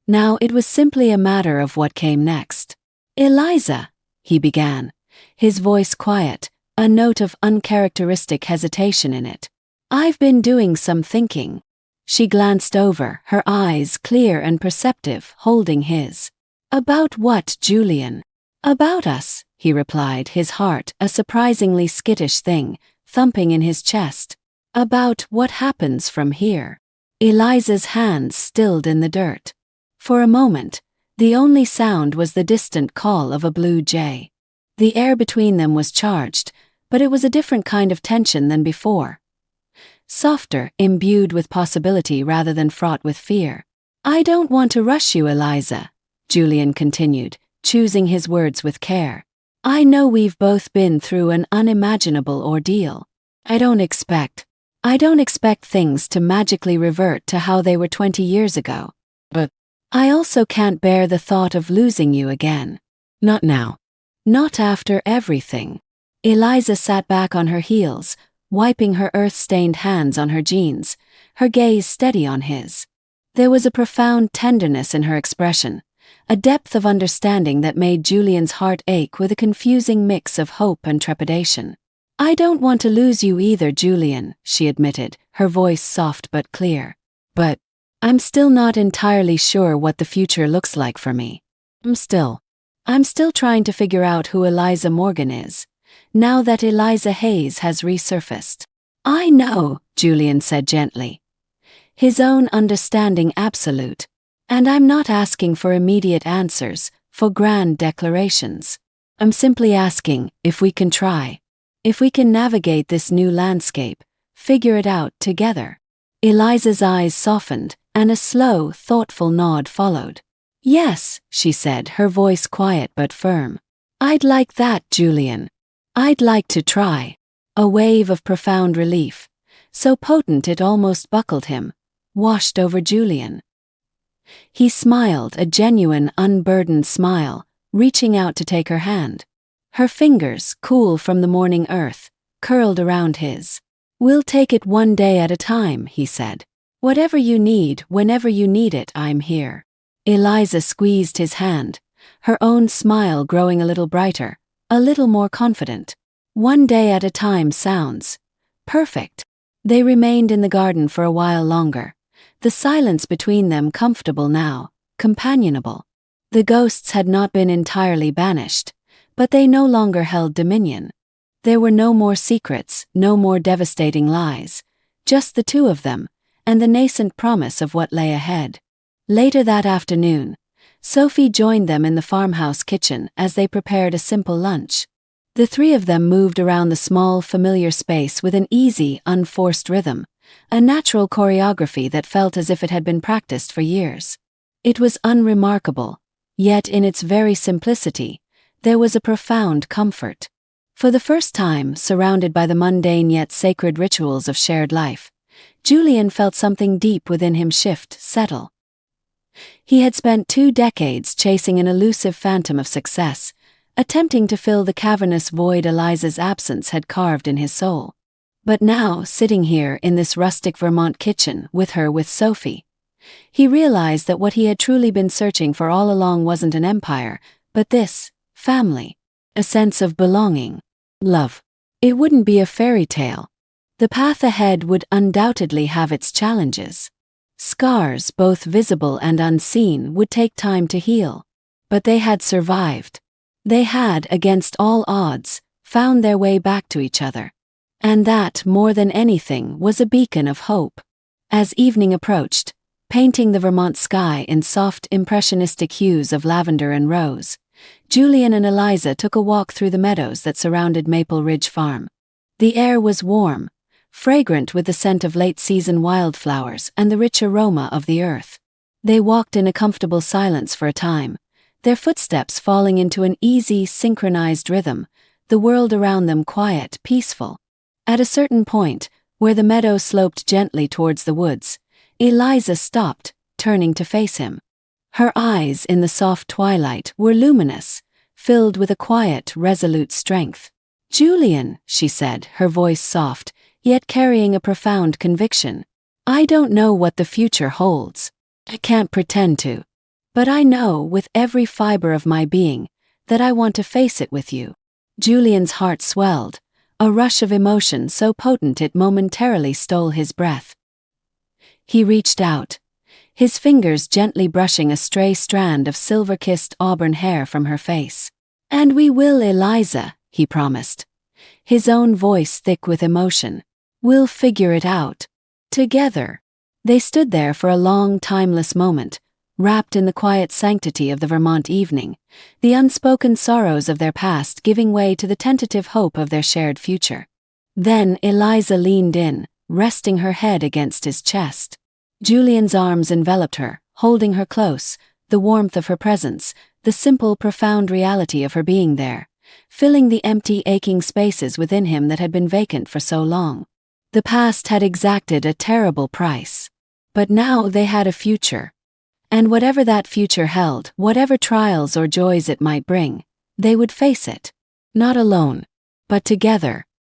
Now it was simply a matter of what came next. "Eliza," he began, his voice quiet, a note of uncharacteristic hesitation in it. "I've been doing some thinking." She glanced over, her eyes clear and perceptive, holding his. "About what, Julian?" "About us," he replied, his heart, a surprisingly skittish thing, thumping in his chest. "About what happens from here." Eliza's hands stilled in the dirt. For a moment, the only sound was the distant call of a blue jay. The air between them was charged, but it was a different kind of tension than before. Softer, imbued with possibility rather than fraught with fear. "I don't want to rush you, Eliza," Julian continued, choosing his words with care. "I know we've both been through an unimaginable ordeal. I don't expect things to magically revert to how they were 20 years ago. But I also can't bear the thought of losing you again. Not now. Not after everything." Eliza sat back on her heels, wiping her earth-stained hands on her jeans, her gaze steady on his. There was a profound tenderness in her expression, a depth of understanding that made Julian's heart ache with a confusing mix of hope and trepidation. "I don't want to lose you either, Julian," she admitted, her voice soft but clear. "But I'm still not entirely sure what the future looks like for me. I'm still trying to figure out who Eliza Morgan is, now that Eliza Hayes has resurfaced." "I know," Julian said gently, his own understanding absolute. "And I'm not asking for immediate answers, for grand declarations. I'm simply asking if we can try. If we can navigate this new landscape, figure it out together." Eliza's eyes softened, and a slow, thoughtful nod followed. "Yes," she said, her voice quiet but firm. "I'd like that, Julian. I'd like to try." A wave of profound relief, so potent it almost buckled him, washed over Julian. He smiled, a genuine, unburdened smile, reaching out to take her hand. Her fingers, cool from the morning earth, curled around his. "We'll take it one day at a time," he said. "Whatever you need, whenever you need it, I'm here." Eliza squeezed his hand, her own smile growing a little brighter, a little more confident. One day at a time sounds perfect. They remained in the garden for a while longer, the silence between them comfortable now, companionable. The ghosts had not been entirely banished, but they no longer held dominion. There were no more secrets, no more devastating lies, just the two of them, and the nascent promise of what lay ahead. Later that afternoon, Sophie joined them in the farmhouse kitchen as they prepared a simple lunch. The three of them moved around the small, familiar space with an easy, unforced rhythm, a natural choreography that felt as if it had been practiced for years. It was unremarkable, yet in its very simplicity, there was a profound comfort. For the first time, surrounded by the mundane yet sacred rituals of shared life, Julian felt something deep within him shift, settle. He had spent 2 decades chasing an elusive phantom of success, attempting to fill the cavernous void Eliza's absence had carved in his soul. But now, sitting here in this rustic Vermont kitchen with Sophie, he realized that what he had truly been searching for all along wasn't an empire, but this, family, a sense of belonging, love. It wouldn't be a fairy tale. The path ahead would undoubtedly have its challenges. Scars, both visible and unseen, would take time to heal. But they had survived. They had, against all odds, found their way back to each other. And that, more than anything, was a beacon of hope. As evening approached, painting the Vermont sky in soft, impressionistic hues of lavender and rose, Julian and Eliza took a walk through the meadows that surrounded Maple Ridge Farm. The air was warm, fragrant with the scent of late-season wildflowers and the rich aroma of the earth. They walked in a comfortable silence for a time, their footsteps falling into an easy, synchronized rhythm, the world around them quiet, peaceful. At a certain point, Where the meadow sloped gently towards the woods, Eliza stopped, turning to face him. Her eyes in the soft twilight were luminous, filled with a quiet, resolute strength. "Julian," she said, her voice soft, yet carrying a profound conviction. "I don't know what the future holds. I can't pretend to. But I know, with every fiber of my being, that I want to face it with you." Julian's heart swelled, a rush of emotion so potent it momentarily stole his breath. He reached out, his fingers gently brushing a stray strand of silver-kissed auburn hair from her face. "And we will, Eliza," he promised, his own voice thick with emotion. "We'll figure it out. Together." They stood there for a long, timeless moment, wrapped in the quiet sanctity of the Vermont evening, the unspoken sorrows of their past giving way to the tentative hope of their shared future. Then Eliza leaned in, resting her head against his chest. Julian's arms enveloped her, holding her close, the warmth of her presence, the simple, profound reality of her being there, filling the empty, aching spaces within him that had been vacant for so long. The past had exacted a terrible price. But now they had a future. And whatever that future held, whatever trials or joys it might bring, they would face it. Not alone, but together,